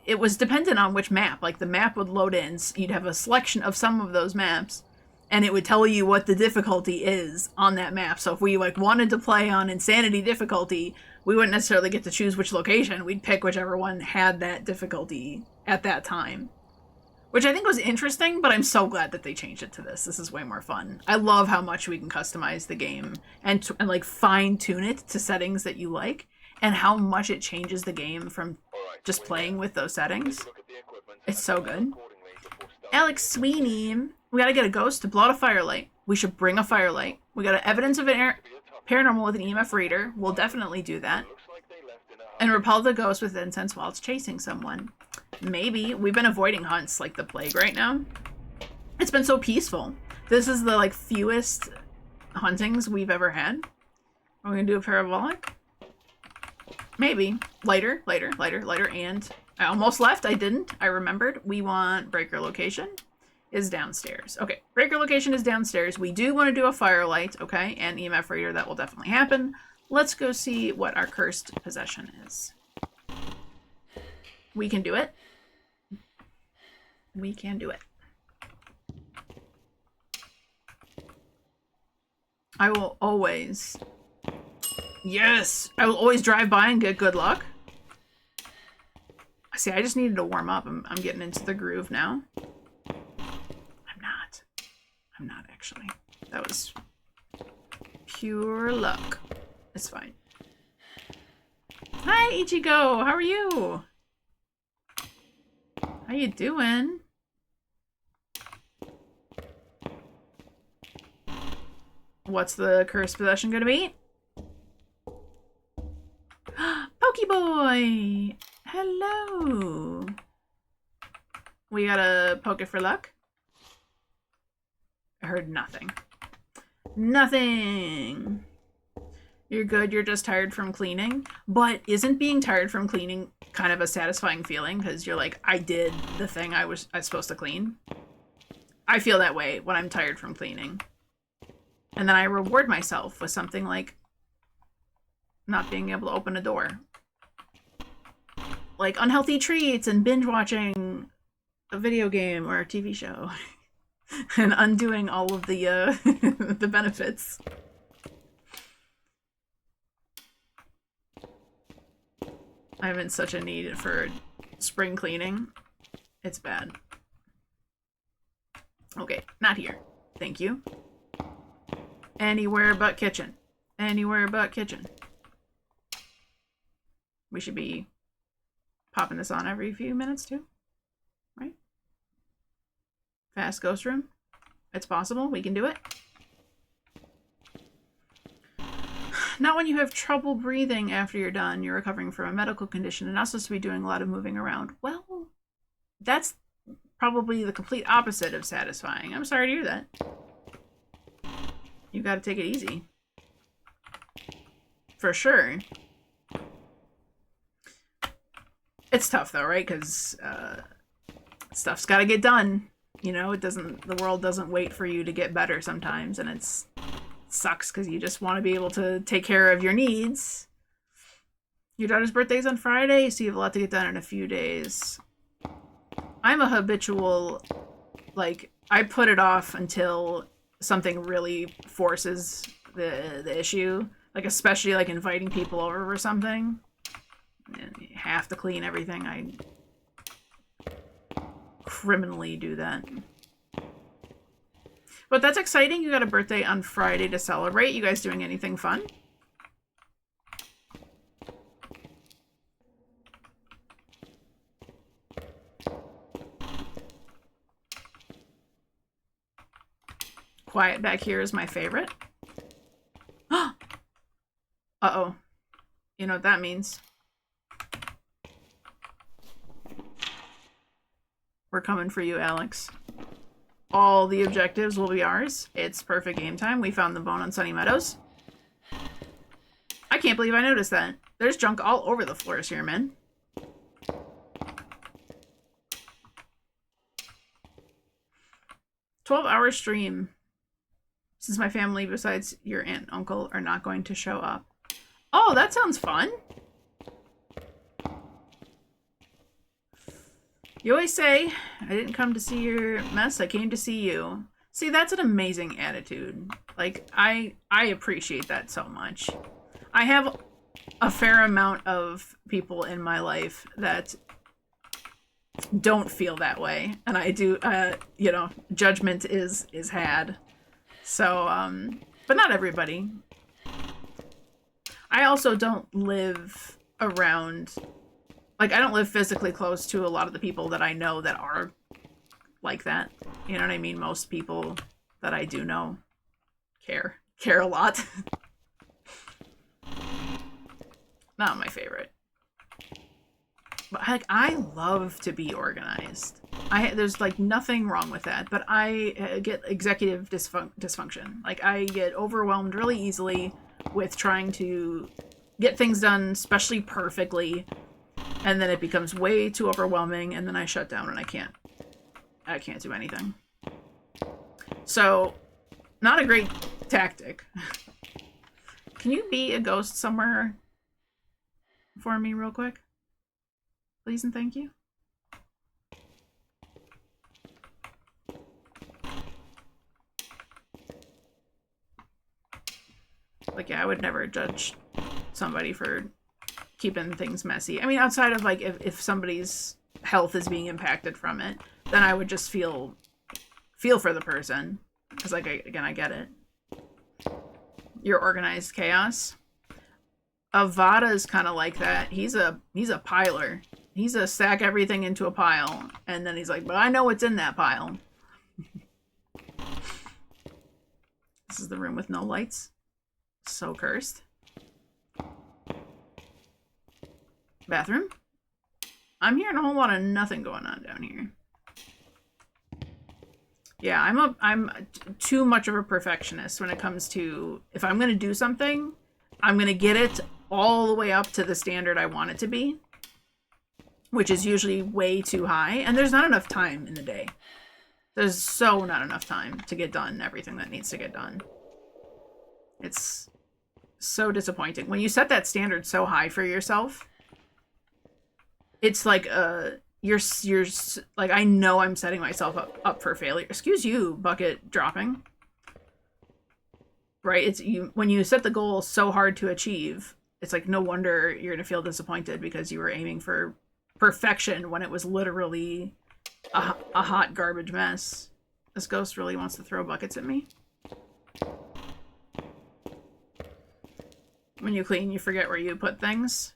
it was dependent on which map. Like, the map would load in, so you'd have a selection of some of those maps, and it would tell you what the difficulty is on that map. So if we, like, wanted to play on Insanity difficulty, we wouldn't necessarily get to choose which location. We'd pick whichever one had that difficulty at that time. Which I think was interesting, but I'm so glad that they changed it to this. This is way more fun. I love how much we can customize the game and like fine-tune it to settings that you like, and how much it changes the game from just playing with those settings. It's so good. Alex Sweeney. We gotta get a ghost to blow out a firelight. We should bring a firelight. We got evidence of an paranormal with an EMF reader. We'll definitely do that. And repel the ghost with incense while it's chasing someone. Maybe. We've been avoiding hunts like the plague right now. It's been so peaceful. This is the, like, fewest huntings we've ever had. Are we gonna do a parabolic? Maybe. Lighter, and I almost left. I didn't. I remembered. We want breaker location is downstairs. Okay, breaker location is downstairs. We do want to do a firelight, okay, and EMF reader. That will definitely happen. Let's go see what our cursed possession is. We can do it. We can do it. I will always... Yes! I will always drive by and get good luck. See, I just needed to warm up. I'm getting into the groove now. I'm not, actually. That was pure luck. It's fine. Hi, Ichigo! How are you? How you doing? What's the cursed possession gonna be? Pokeboy! Hello! We gotta poke it for luck? I heard nothing. Nothing! You're good, you're just tired from cleaning. But isn't being tired from cleaning kind of a satisfying feeling? Because you're like, I did the thing I was supposed to clean. I feel that way when I'm tired from cleaning. And then I reward myself with something like not being able to open a door. Like unhealthy treats and binge watching a video game or a TV show. And undoing all of the the benefits. I'm in such a need for spring cleaning. It's bad. Okay, not here. Thank you. Anywhere but kitchen. Anywhere but kitchen. We should be popping this on every few minutes too, right? Fast ghost room. It's possible. We can do it. Not when you have trouble breathing after you're done. You're recovering from a medical condition and not supposed to be doing a lot of moving around. Well, that's probably the complete opposite of satisfying. I'm sorry to hear that. You gotta take it easy. For sure. It's tough though, right? Because stuff's gotta get done. You know, the world doesn't wait for you to get better sometimes, and it sucks because you just want to be able to take care of your needs. Your daughter's birthday's on Friday, so you have a lot to get done in a few days. I'm a habitual, like, I put it off until something really forces the issue. Like, especially, like, inviting people over or something. And you have to clean everything. I criminally do that. But that's exciting. You got a birthday on Friday to celebrate. You guys doing anything fun? Quiet back here is my favorite. Uh-oh. You know what that means. We're coming for you, Alex. All the objectives will be ours. It's perfect game time. We found the bone on Sunny Meadows. I can't believe I noticed that. There's junk all over the floors here, man. "12-hour stream. Since my family, besides your aunt and uncle, are not going to show up." Oh, that sounds fun. You always say, I didn't come to see your mess, I came to see you. See, that's an amazing attitude. Like, I appreciate that so much. I have a fair amount of people in my life that don't feel that way. And I do, you know, judgment is had. So, but not everybody. I also don't live around... Like, I don't live physically close to a lot of the people that I know that are like that. You know what I mean? Most people that I do know care a lot. Not my favorite. But, like, I love to be organized. There's, like, nothing wrong with that. But I get executive dysfunction. Like, I get overwhelmed really easily with trying to get things done, especially perfectly. And then it becomes way too overwhelming, and then I shut down and I can't do anything. So, not a great tactic. Can you be a ghost somewhere for me real quick? Please and thank you. Like, yeah, I would never judge somebody for keeping things messy. I mean, outside of, like, if somebody's health is being impacted from it, then I would just feel for the person. Because, like, again, I get it. Your organized chaos. Avada's kind of like that. He's a piler. He's a stack everything into a pile, and then he's like, but I know what's in that pile. This is the room with no lights. So cursed. Bathroom? I'm hearing a whole lot of nothing going on down here. Yeah, I'm too much of a perfectionist when it comes to, if I'm gonna do something, I'm gonna get it all the way up to the standard I want it to be, which is usually way too high, and there's not enough time in the day. There's so not enough time to get done everything that needs to get done. It's so disappointing. When you set that standard so high for yourself, it's like, you're like, I know I'm setting myself up for failure. Excuse you, bucket dropping. Right? It's you, when you set the goal so hard to achieve, it's like, no wonder you're gonna feel disappointed because you were aiming for perfection when it was literally a hot garbage mess. This ghost really wants to throw buckets at me. When you clean, you forget where you put things.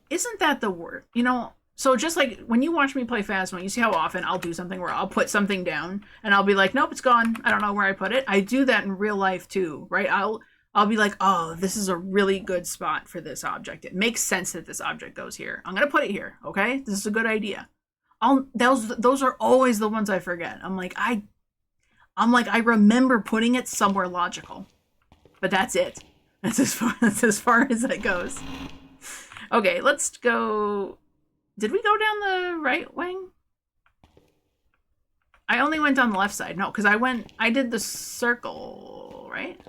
Isn't that the word? You know, so just like when you watch me play Phasmo, you see how often I'll do something where I'll put something down and I'll be like, nope, it's gone. I don't know where I put it. I do that in real life too, right? I'll be like, oh, this is a really good spot for this object. It makes sense that this object goes here. I'm going to put it here, okay? This is a good idea. Those are always the ones I forget. I'm like, I remember putting it somewhere logical. But that's it. That's as far as it goes. Okay, let's go. Did we go down the right wing? I only went down the left side. No, because I did the circle, right?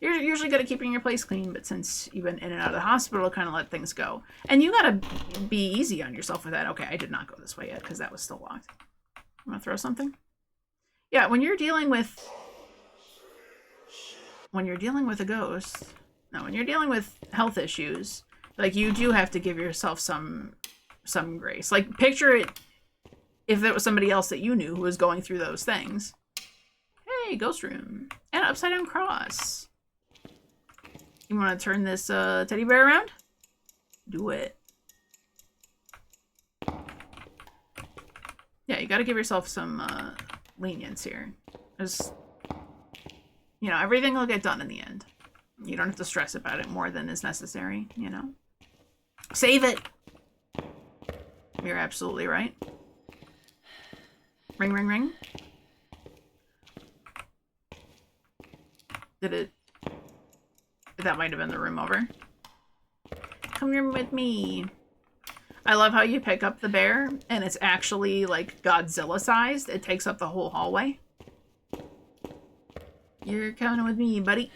You're usually good at keeping your place clean, but since you've been in and out of the hospital, kind of let things go. And you gotta be easy on yourself with that. Okay, I did not go this way yet, because that was still locked. I'm gonna throw something. Yeah, when you're dealing with a ghost, no, when you're dealing with health issues, like, you do have to give yourself some grace. Like, picture it if it was somebody else that you knew who was going through those things. Hey, ghost room. And an upside down cross. You want to turn this teddy bear around? Do it. Yeah, you got to give yourself some lenience here. There's, you know, everything will get done in the end. You don't have to stress about it more than is necessary, you know? Save it! You're absolutely right. Ring, ring, ring. That might have been the room over. Come here with me. I love how you pick up the bear and it's actually like Godzilla sized. It takes up the whole hallway. You're coming with me, buddy.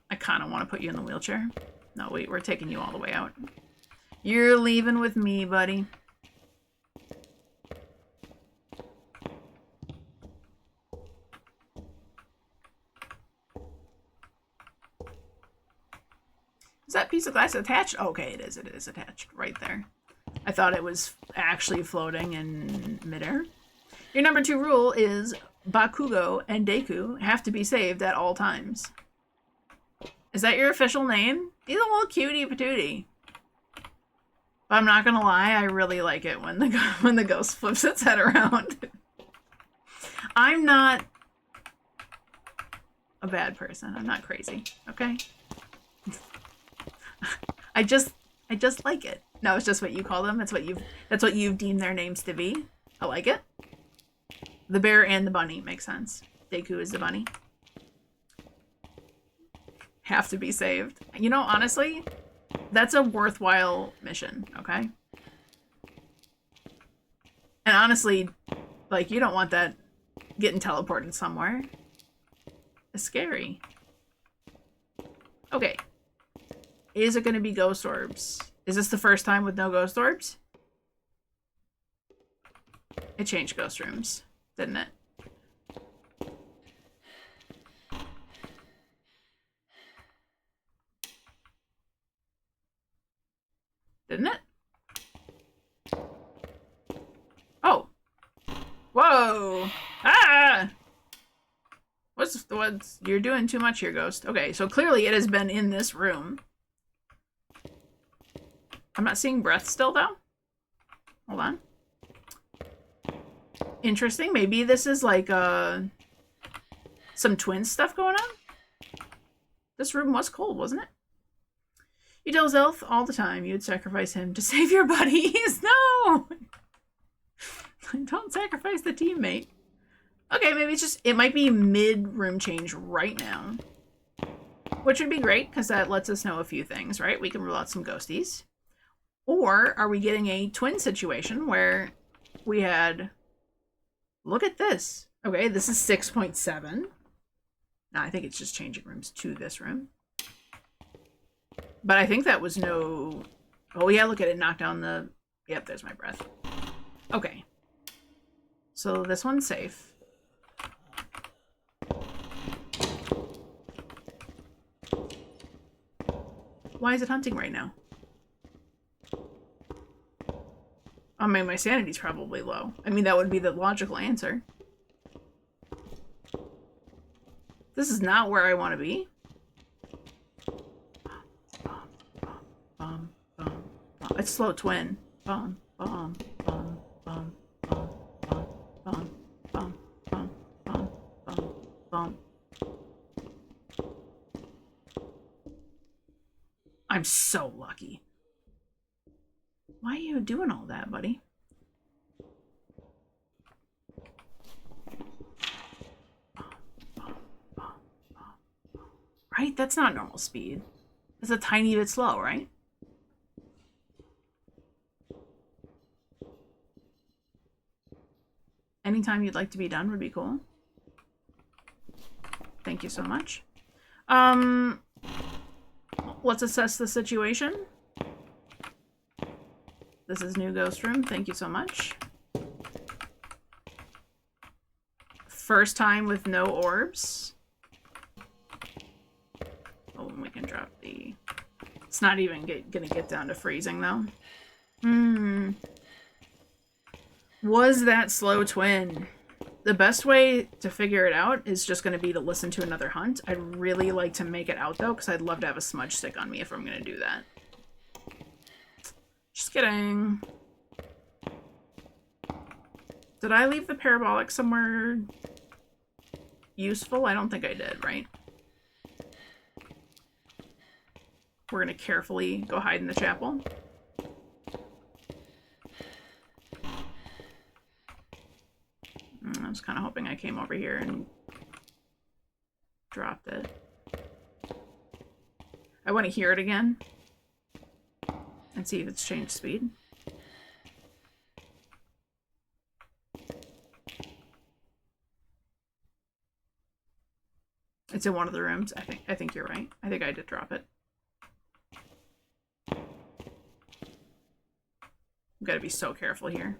I kind of want to put you in the wheelchair. No, wait, we're taking you all the way out. You're leaving with me, buddy. Is that piece of glass attached? Okay, it is. It is attached right there. I thought it was actually floating in midair. Your number 2 rule is Bakugo and Deku have to be saved at all times. Is that your official name? He's a little cutie patootie. But I'm not gonna lie, I really like it when the ghost flips its head around. I'm not a bad person. I'm not crazy. Okay? I just like it. No, it's just what you call them. That's what you've deemed their names to be. I like it. The bear and the bunny makes sense. Deku is the bunny. Have to be saved. You know, honestly, that's a worthwhile mission, okay? And honestly, Like, you don't want that getting teleported somewhere. It's scary. Okay. Is it going to be ghost orbs? Is this the first time with no ghost orbs? It changed ghost rooms, didn't it? Didn't it? Oh. Whoa. Ah! What's you're doing too much here, Ghost. Okay, so clearly it has been in this room. I'm not seeing breath still, though. Hold on. Interesting. Maybe this is like some twin stuff going on. This room was cold, wasn't it? You tell Zelf all the time you'd sacrifice him to save your buddies. No! Don't sacrifice the teammate. Okay, maybe it's just, it might be mid-room change right now. Which would be great, because that lets us know a few things, right? We can rule out some ghosties. Or are we getting a twin situation where we had... Look at this. Okay, this is 6.7. Now, I think it's just changing rooms to this room. But I think that was no... Oh, yeah, look at it. Knock down the... Yep, there's my breath. Okay. So this one's safe. Why is it hunting right now? I mean, my sanity's probably low. I mean, that would be the logical answer. This is not where I want to be. It's slow twin. Bum, bum, bum, bum, bum, bum, bum, bum, bum, bum, bum, bum. I'm so lucky. Why are you doing all that, buddy? Right? That's not normal speed. It's a tiny bit slow, right? Anytime you'd like to be done would be cool. Thank you so much. Let's assess the situation. This is new ghost room. Thank you so much. First time with no orbs. Oh, and we can drop the... It's not even gonna get down to freezing, though. Was that slow twin? The best way to figure it out is just going to be to listen to another hunt. I'd really like to make it out, though, because I'd love to have a smudge stick on me if I'm going to do that. Just kidding. Did I leave the parabolic somewhere useful? I don't think I did, right? We're going to carefully go hide in the chapel. I was kind of hoping I came over here and dropped it. I want to hear it again and see if it's changed speed. It's in one of the rooms. I think you're right. I think I did drop it. I've got to be so careful here.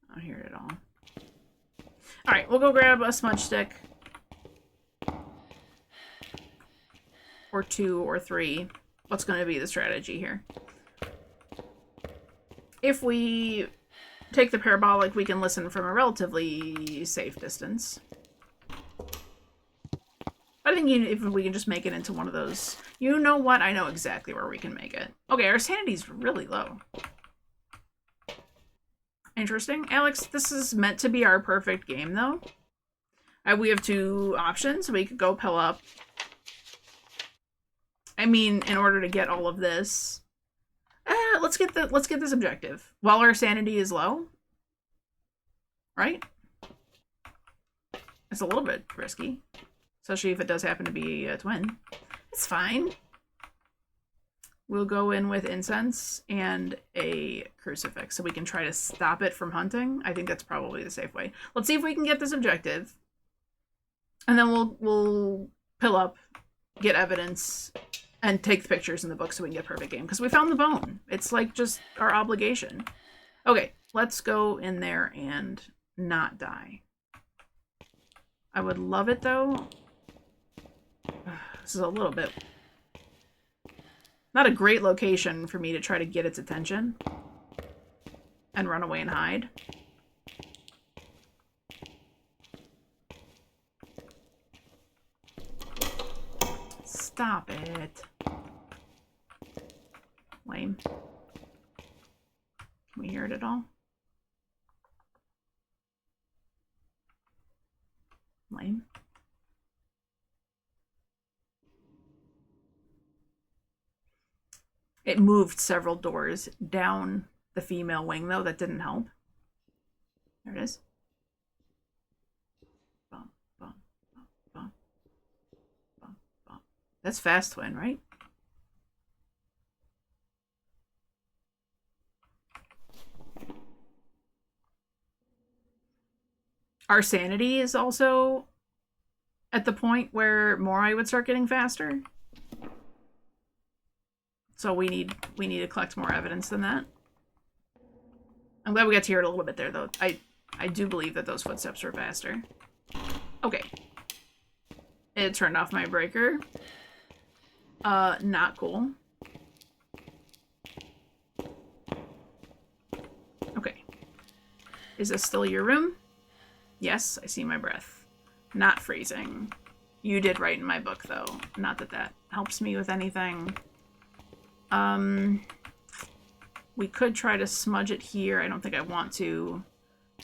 I don't hear it at all. Alright, we'll go grab a smudge stick. Or 2 or 3. What's going to be the strategy here? If we take the parabolic, we can listen from a relatively safe distance. I think if we can just make it into one of those... You know what? I know exactly where we can make it. Okay, our sanity's really low. Interesting. Alex, this is meant to be our perfect game, though. We have 2 options. We could go pill up. I mean, in order to get all of this... let's get this objective. While our sanity is low. Right? It's a little bit risky. Especially if it does happen to be a twin. It's fine. We'll go in with incense and a crucifix so we can try to stop it from hunting. I think that's probably the safe way. Let's see if we can get this objective. And then we'll pill up, get evidence, and take the pictures in the book so we can get perfect game. Because we found the bone. It's like just our obligation. Okay, let's go in there and not die. I would love it though. This is a little bit... not a great location for me to try to get its attention and run away and hide. Stop it. Lame. Can we hear it at all? Lame. It moved several doors down the female wing, though. That didn't help. There it is. Bump, bump, bump, bump, bump, bump. That's fast twin, right? Our sanity is also at the point where Morai would start getting faster. So we need to collect more evidence than that. I'm glad we got to hear it a little bit there, though. I do believe that those footsteps were faster. Okay. It turned off my breaker. Not cool. Okay. Is this still your room? Yes, I see my breath. Not freezing. You did write in my book, though. Not that that helps me with anything. We could try to smudge it here. I don't think I want to.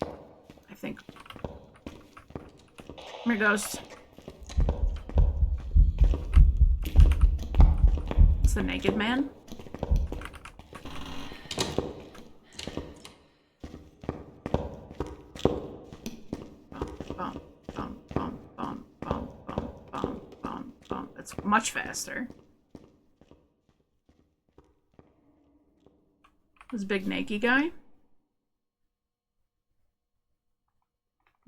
I think... Come here, ghost. It's the naked man. Bump, bump, bump, bump, bump, bump, bump, bump, bump, bump. It's much faster. This big naked guy. I'm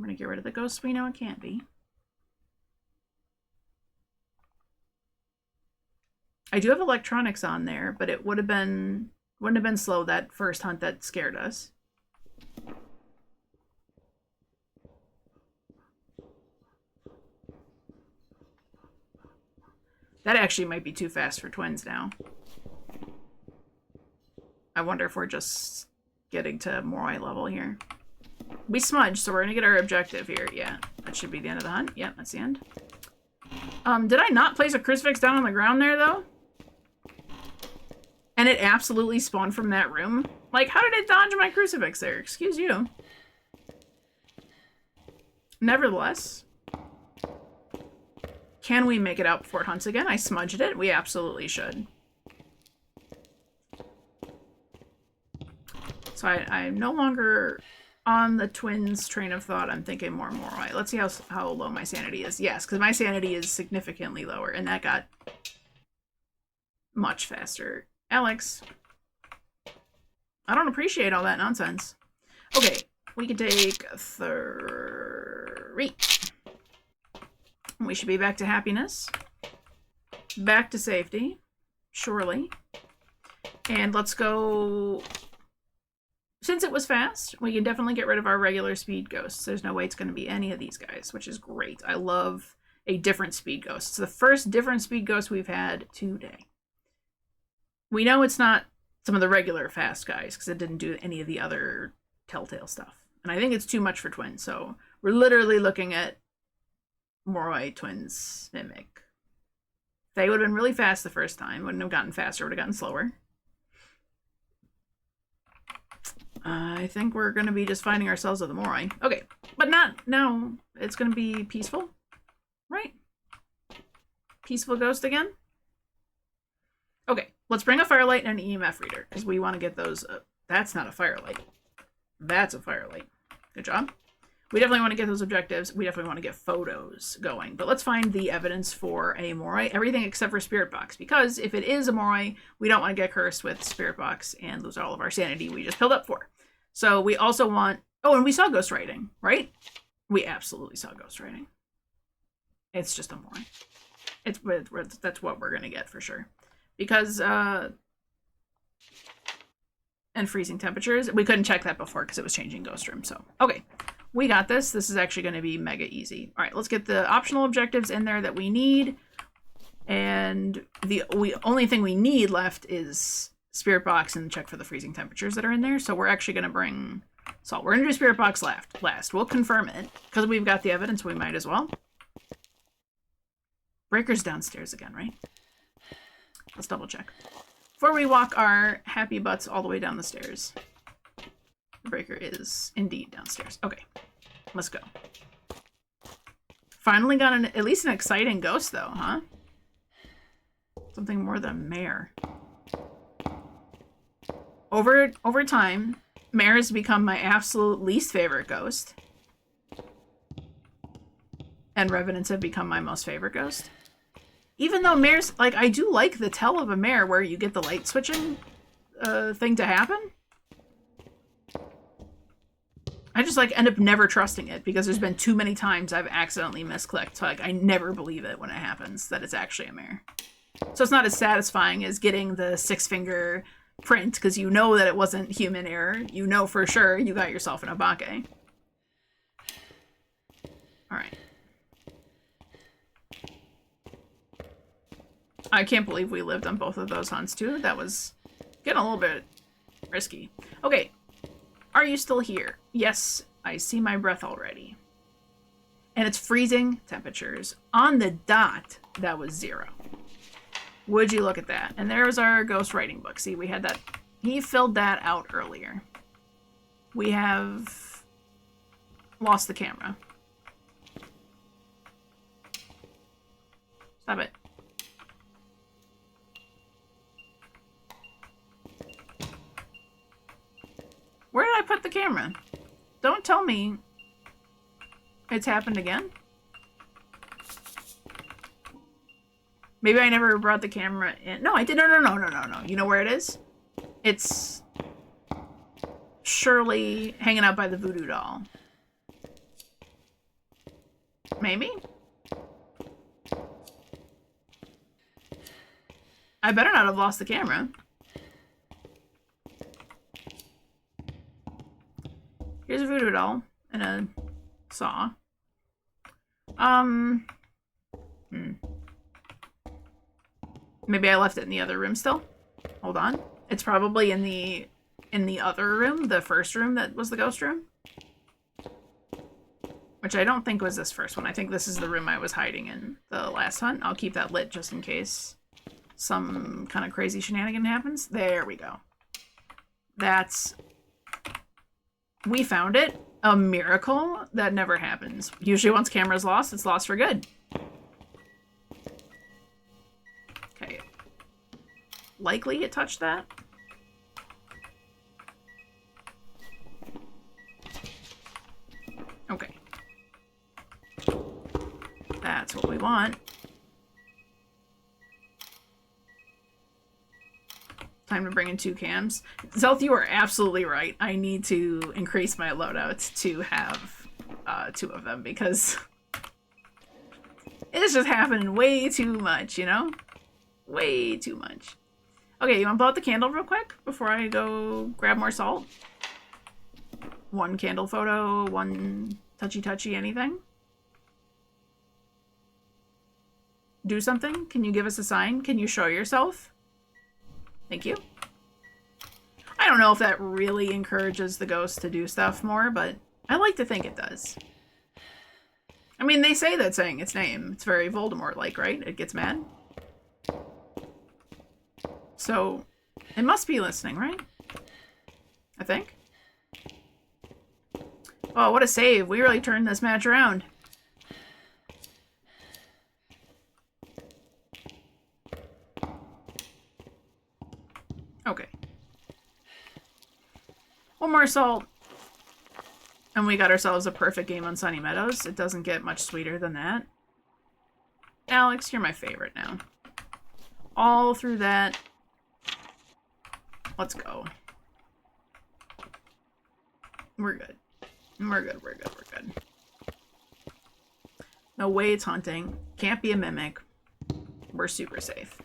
gonna get rid of the ghosts we know it can't be. I do have electronics on there, but it wouldn't have been slow that first hunt that scared us. That actually might be too fast for twins now. I wonder if we're just getting to Morai level here. We smudged, so we're gonna get our objective here. Yeah, that should be the end of the hunt. Yeah, that's the end. Did I not place a crucifix down on the ground there, though? And it absolutely spawned from that room? Like, how did it dodge my crucifix there? Excuse you. Nevertheless, can we make it out before it hunts again? I smudged it. We absolutely should. So I'm no longer on the twins train of thought. I'm thinking more and more. Right, let's see how low my sanity is. Yes, because my sanity is significantly lower, and that got much faster. Alex. I don't appreciate all that nonsense. Okay, we can take 3. We should be back to happiness. Back to safety. Surely. And let's go... Since it was fast, we can definitely get rid of our regular speed ghosts. There's no way it's going to be any of these guys, which is great. I love a different speed ghost. It's the first different speed ghost we've had today. We know it's not some of the regular fast guys, because it didn't do any of the other Telltale stuff. And I think it's too much for twins, so we're literally looking at Morai twins mimic. They would have been really fast the first time. Wouldn't have gotten faster, would have gotten slower. I think we're going to be just finding ourselves with the Morai. Okay, but not now. It's going to be peaceful, right? Peaceful ghost again? Okay, let's bring a firelight and an EMF reader, because we want to get those... that's not a firelight. That's a firelight. Good job. We definitely want to get those objectives. We definitely want to get photos going. But let's find the evidence for a Moroi. Everything except for Spirit Box. Because if it is a Moroi, we don't want to get cursed with Spirit Box and lose all of our sanity we just pilled up for. So we also want... Oh, and we saw ghost writing, right? We absolutely saw ghost writing. It's just a Moroi. That's what we're going to get for sure. Because... and freezing temperatures. We couldn't check that before because it was changing ghost room. So, okay. We got this. This is actually going to be mega easy. All right, let's get the optional objectives in there that we need. And the only thing we need left is Spirit Box and check for the freezing temperatures that are in there. So we're actually going to bring salt. We're going to do Spirit Box last. We'll confirm it because we've got the evidence. We might as well. Breaker's downstairs again, right? Let's double check. Before we walk our happy butts all the way down the stairs. The breaker is indeed downstairs. Okay, let's go. Finally got at least an exciting ghost though, huh? Something more than a mare. Over time, mare has become my absolute least favorite ghost. And revenants have become my most favorite ghost. Even though mares, like, I do like the tell of a mare where you get the light switching thing to happen. I just, like, end up never trusting it because there's been too many times I've accidentally misclicked. So, like, I never believe it when it happens that it's actually a mare. So it's not as satisfying as getting the 6-finger print because you know that it wasn't human error. You know for sure you got yourself an abake. Alright. I can't believe we lived on both of those hunts, too. That was getting a little bit risky. Okay. Are you still here? Yes, I see my breath already. And it's freezing temperatures. On the dot, that was 0. Would you look at that? And there's our ghost writing book. See, we had that. He filled that out earlier. We have lost the camera. Stop it. Where did I put the camera? Don't tell me it's happened again. Maybe I never brought the camera in. No, I did. No. You know where it is? It's surely hanging out by the voodoo doll. Maybe? I better not have lost the camera. Here's a voodoo doll and a saw. Maybe I left it in the other room still. Hold on. It's probably in the other room, the first room that was the ghost room. Which I don't think was this first one. I think this is the room I was hiding in the last hunt. I'll keep that lit just in case some kind of crazy shenanigan happens. There we go. That's... We found it. A miracle that never happens. Usually once camera's lost, it's lost for good. Okay. Likely it touched that. Okay. That's what we want. Time to bring in 2 cams. Zelth, you are absolutely right. I need to increase my loadouts to have 2 of them because it's just happening way too much, you know? Way too much. Okay, you want to blow out the candle real quick before I go grab more salt? 1 candle photo, 1 touchy-touchy, anything? Do something? Can you give us a sign? Can you show yourself? Thank you. I don't know if that really encourages the ghost to do stuff more, but I like to think it does. I mean, they say that saying its name. It's very Voldemort-like, right? It gets mad. So, it must be listening, right? I think. Oh, what a save. We really turned this match around. Okay. 1 more salt. And we got ourselves a perfect game on Sunny Meadows. It doesn't get much sweeter than that. Alex, you're my favorite now. All through that. Let's go. We're good. We're good, we're good, we're good. No way it's hunting. Can't be a mimic. We're super safe.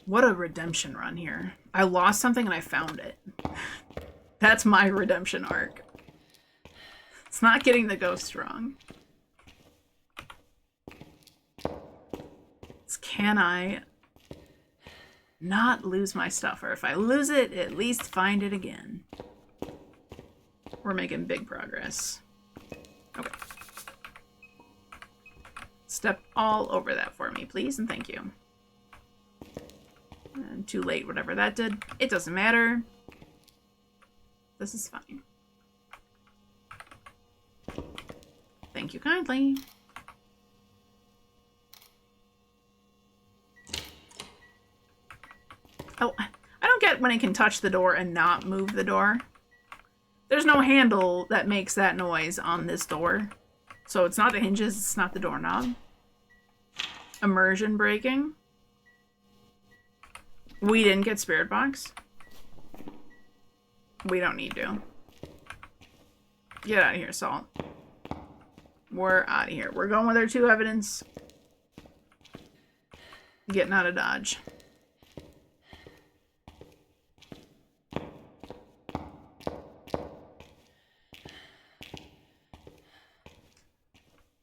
What a redemption run here. I lost something and I found it. That's my redemption arc. It's not getting the ghost wrong. It's can I not lose my stuff? Or if I lose it, at least find it again. We're making big progress. Okay. Step all over that for me, please, and thank you. And too late, whatever that did. It doesn't matter. This is fine. Thank you kindly. Oh, I don't get when it can touch the door and not move the door. There's no handle that makes that noise on this door. So it's not the hinges, it's not the doorknob. Immersion breaking. We didn't get spirit box. We don't need to. Get out of here, Salt. We're out of here. We're going with our 2 evidence. Getting out of Dodge.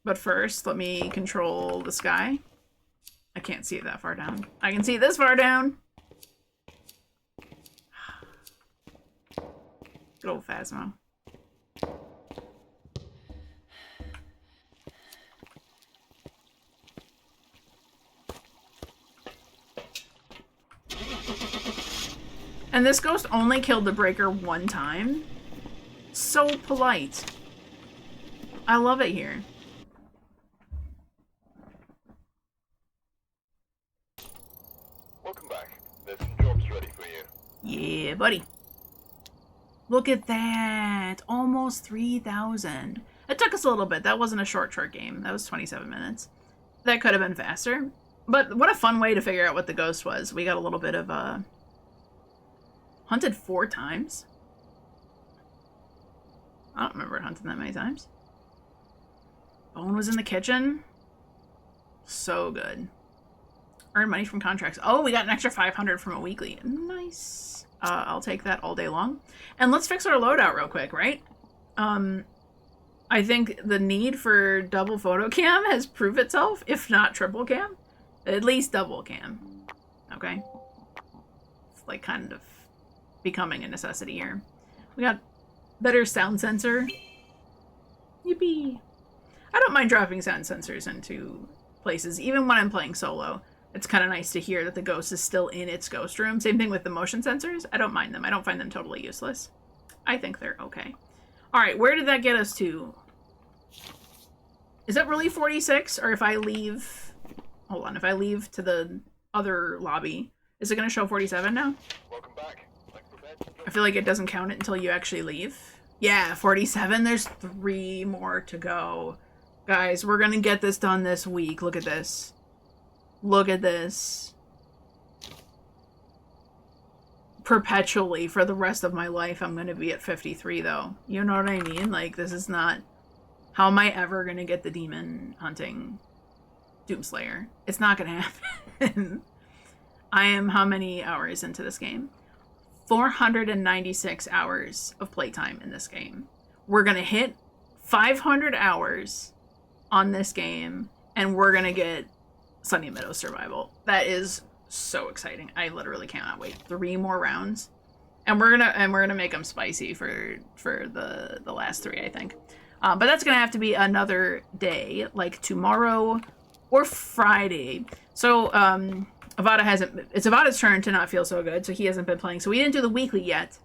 But first, let me control the sky. I can't see it that far down. I can see it this far down. Good old Phasmo. And this ghost only killed the breaker 1 time. So polite. I love it here. Welcome back. There's some jobs ready for you. Yeah, buddy. Look at that. Almost 3,000. It took us a little bit. That wasn't a short game. That was 27 minutes. That could have been faster. But what a fun way to figure out what the ghost was. We got a little bit of hunted 4 times. I don't remember hunting that many times. Bone was in the kitchen. So good. Earn money from contracts. Oh, we got an extra 500 from a weekly. Nice. I'll take that all day long. And let's fix our loadout real quick, right? I think the need for double photo cam has proved itself, if not triple cam. At least double cam. Okay? It's like kind of becoming a necessity here. We got better sound sensor. Yippee. I don't mind dropping sound sensors into places, even when I'm playing solo. It's kind of nice to hear that the ghost is still in its ghost room. Same thing with the motion sensors. I don't mind them. I don't find them totally useless. I think they're okay. Alright, where did that get us to? Is that really 46? Or if I leave... Hold on, if I leave to the other lobby, is it going to show 47 now? Welcome back. I feel like it doesn't count it until you actually leave. Yeah, 47. There's 3 more to go. Guys, we're going to get this done this week. Look at this. Look at this. Perpetually, for the rest of my life, I'm going to be at 53, though. You know what I mean? Like, this is not... How am I ever going to get the demon hunting Doomslayer? It's not going to happen. I am how many hours into this game? 496 hours of playtime in this game. We're going to hit 500 hours on this game, and we're going to get Sunny Meadows Survival. That is so exciting. I literally cannot wait. 3 more rounds. And we're gonna make them spicy for the last 3, I think. But that's gonna have to be another day, like tomorrow or Friday. So Avada hasn't. It's Avada's turn to not feel so good, so he hasn't been playing. So we didn't do the weekly yet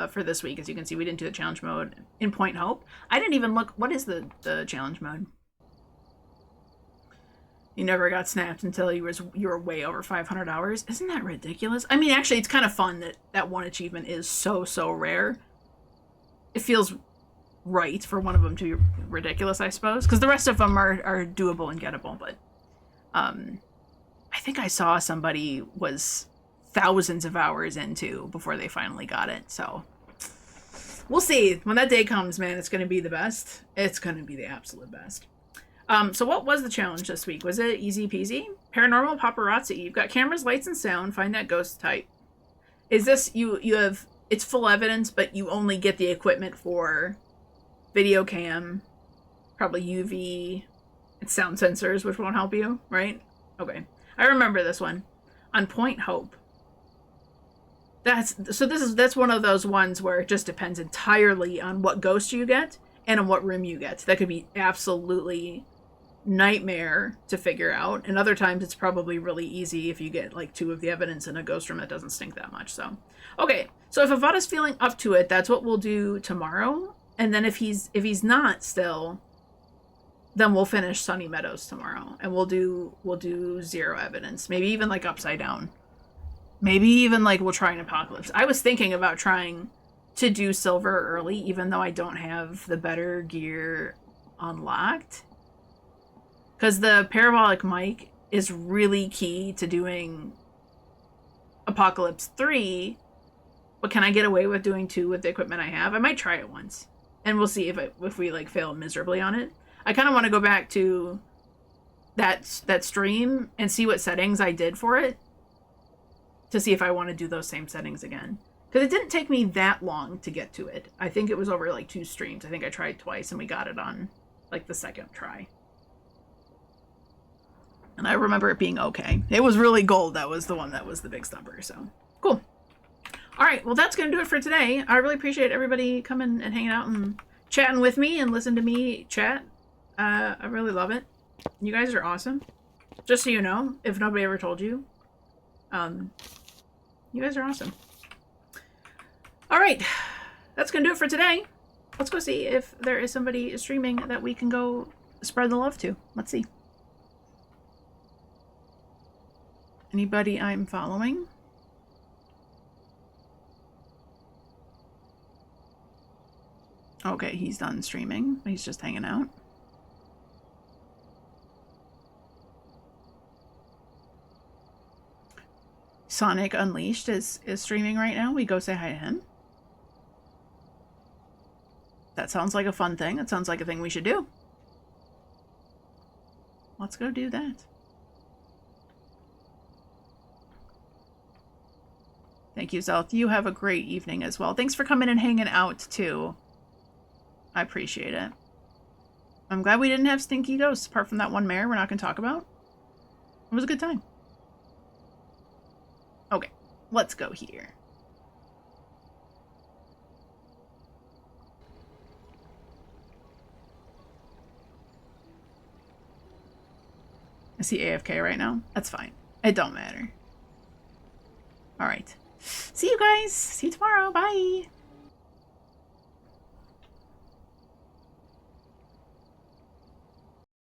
for this week, as you can see. We didn't do the challenge mode in Point Hope. I didn't even look. What is the challenge mode? You never got snapped until you were way over 500 hours. Isn't that ridiculous? I mean, actually, it's kind of fun that that one achievement is so rare. It feels right for one of them to be ridiculous, I suppose, because the rest of them are doable and gettable. But I think I saw somebody was thousands of hours into before they finally got it. So we'll see. When that day comes, man, it's going to be the best. It's going to be the absolute best. So what was the challenge this week? Was it easy peasy? Paranormal paparazzi. You've got cameras, lights, and sound. Find that ghost type. Is this, you have, it's full evidence, but you only get the equipment for video cam, probably UV, and sound sensors, which won't help you, right? Okay. I remember this one. On Point Hope. That's one of those ones where it just depends entirely on what ghost you get and on what room you get. That could be absolutely nightmare to figure out, and other times it's probably really easy if you get like 2 of the evidence in a ghost room that doesn't stink that much. So okay, so if Avada's feeling up to it, that's what we'll do tomorrow. And then if he's not still, then we'll finish Sunny Meadows tomorrow, and we'll do 0 evidence, maybe even like Upside Down, maybe even like we'll try an Apocalypse. I was thinking about trying to do Silver early, even though I don't have the better gear unlocked. Because the parabolic mic is really key to doing Apocalypse 3, but can I get away with doing 2 with the equipment I have? I might try it once, and we'll see if we like fail miserably on it. I kind of want to go back to that stream and see what settings I did for it to see if I want to do those same settings again. Because it didn't take me that long to get to it. I think it was over like 2 streams. I think I tried twice and we got it on like the 2nd try. And I remember it being okay. It was really gold. That was the one that was the big stumper. So cool. All right. Well, that's going to do it for today. I really appreciate everybody coming and hanging out and chatting with me and listening to me chat. I really love it. You guys are awesome. Just so you know, if nobody ever told you, you guys are awesome. All right. That's going to do it for today. Let's go see if there is somebody streaming that we can go spread the love to. Let's see. Anybody I'm following? Okay, he's done streaming. He's just hanging out. Sonic Unleashed is streaming right now. We go say hi to him. That sounds like a fun thing. That sounds like a thing we should do. Let's go do that. Thank you, Zelth. You have a great evening as well. Thanks for coming and hanging out, too. I appreciate it. I'm glad we didn't have stinky ghosts, apart from that one mare we're not going to talk about. It was a good time. Okay, let's go here. I see AFK right now. That's fine. It don't matter. All right. See you guys. See you tomorrow. Bye.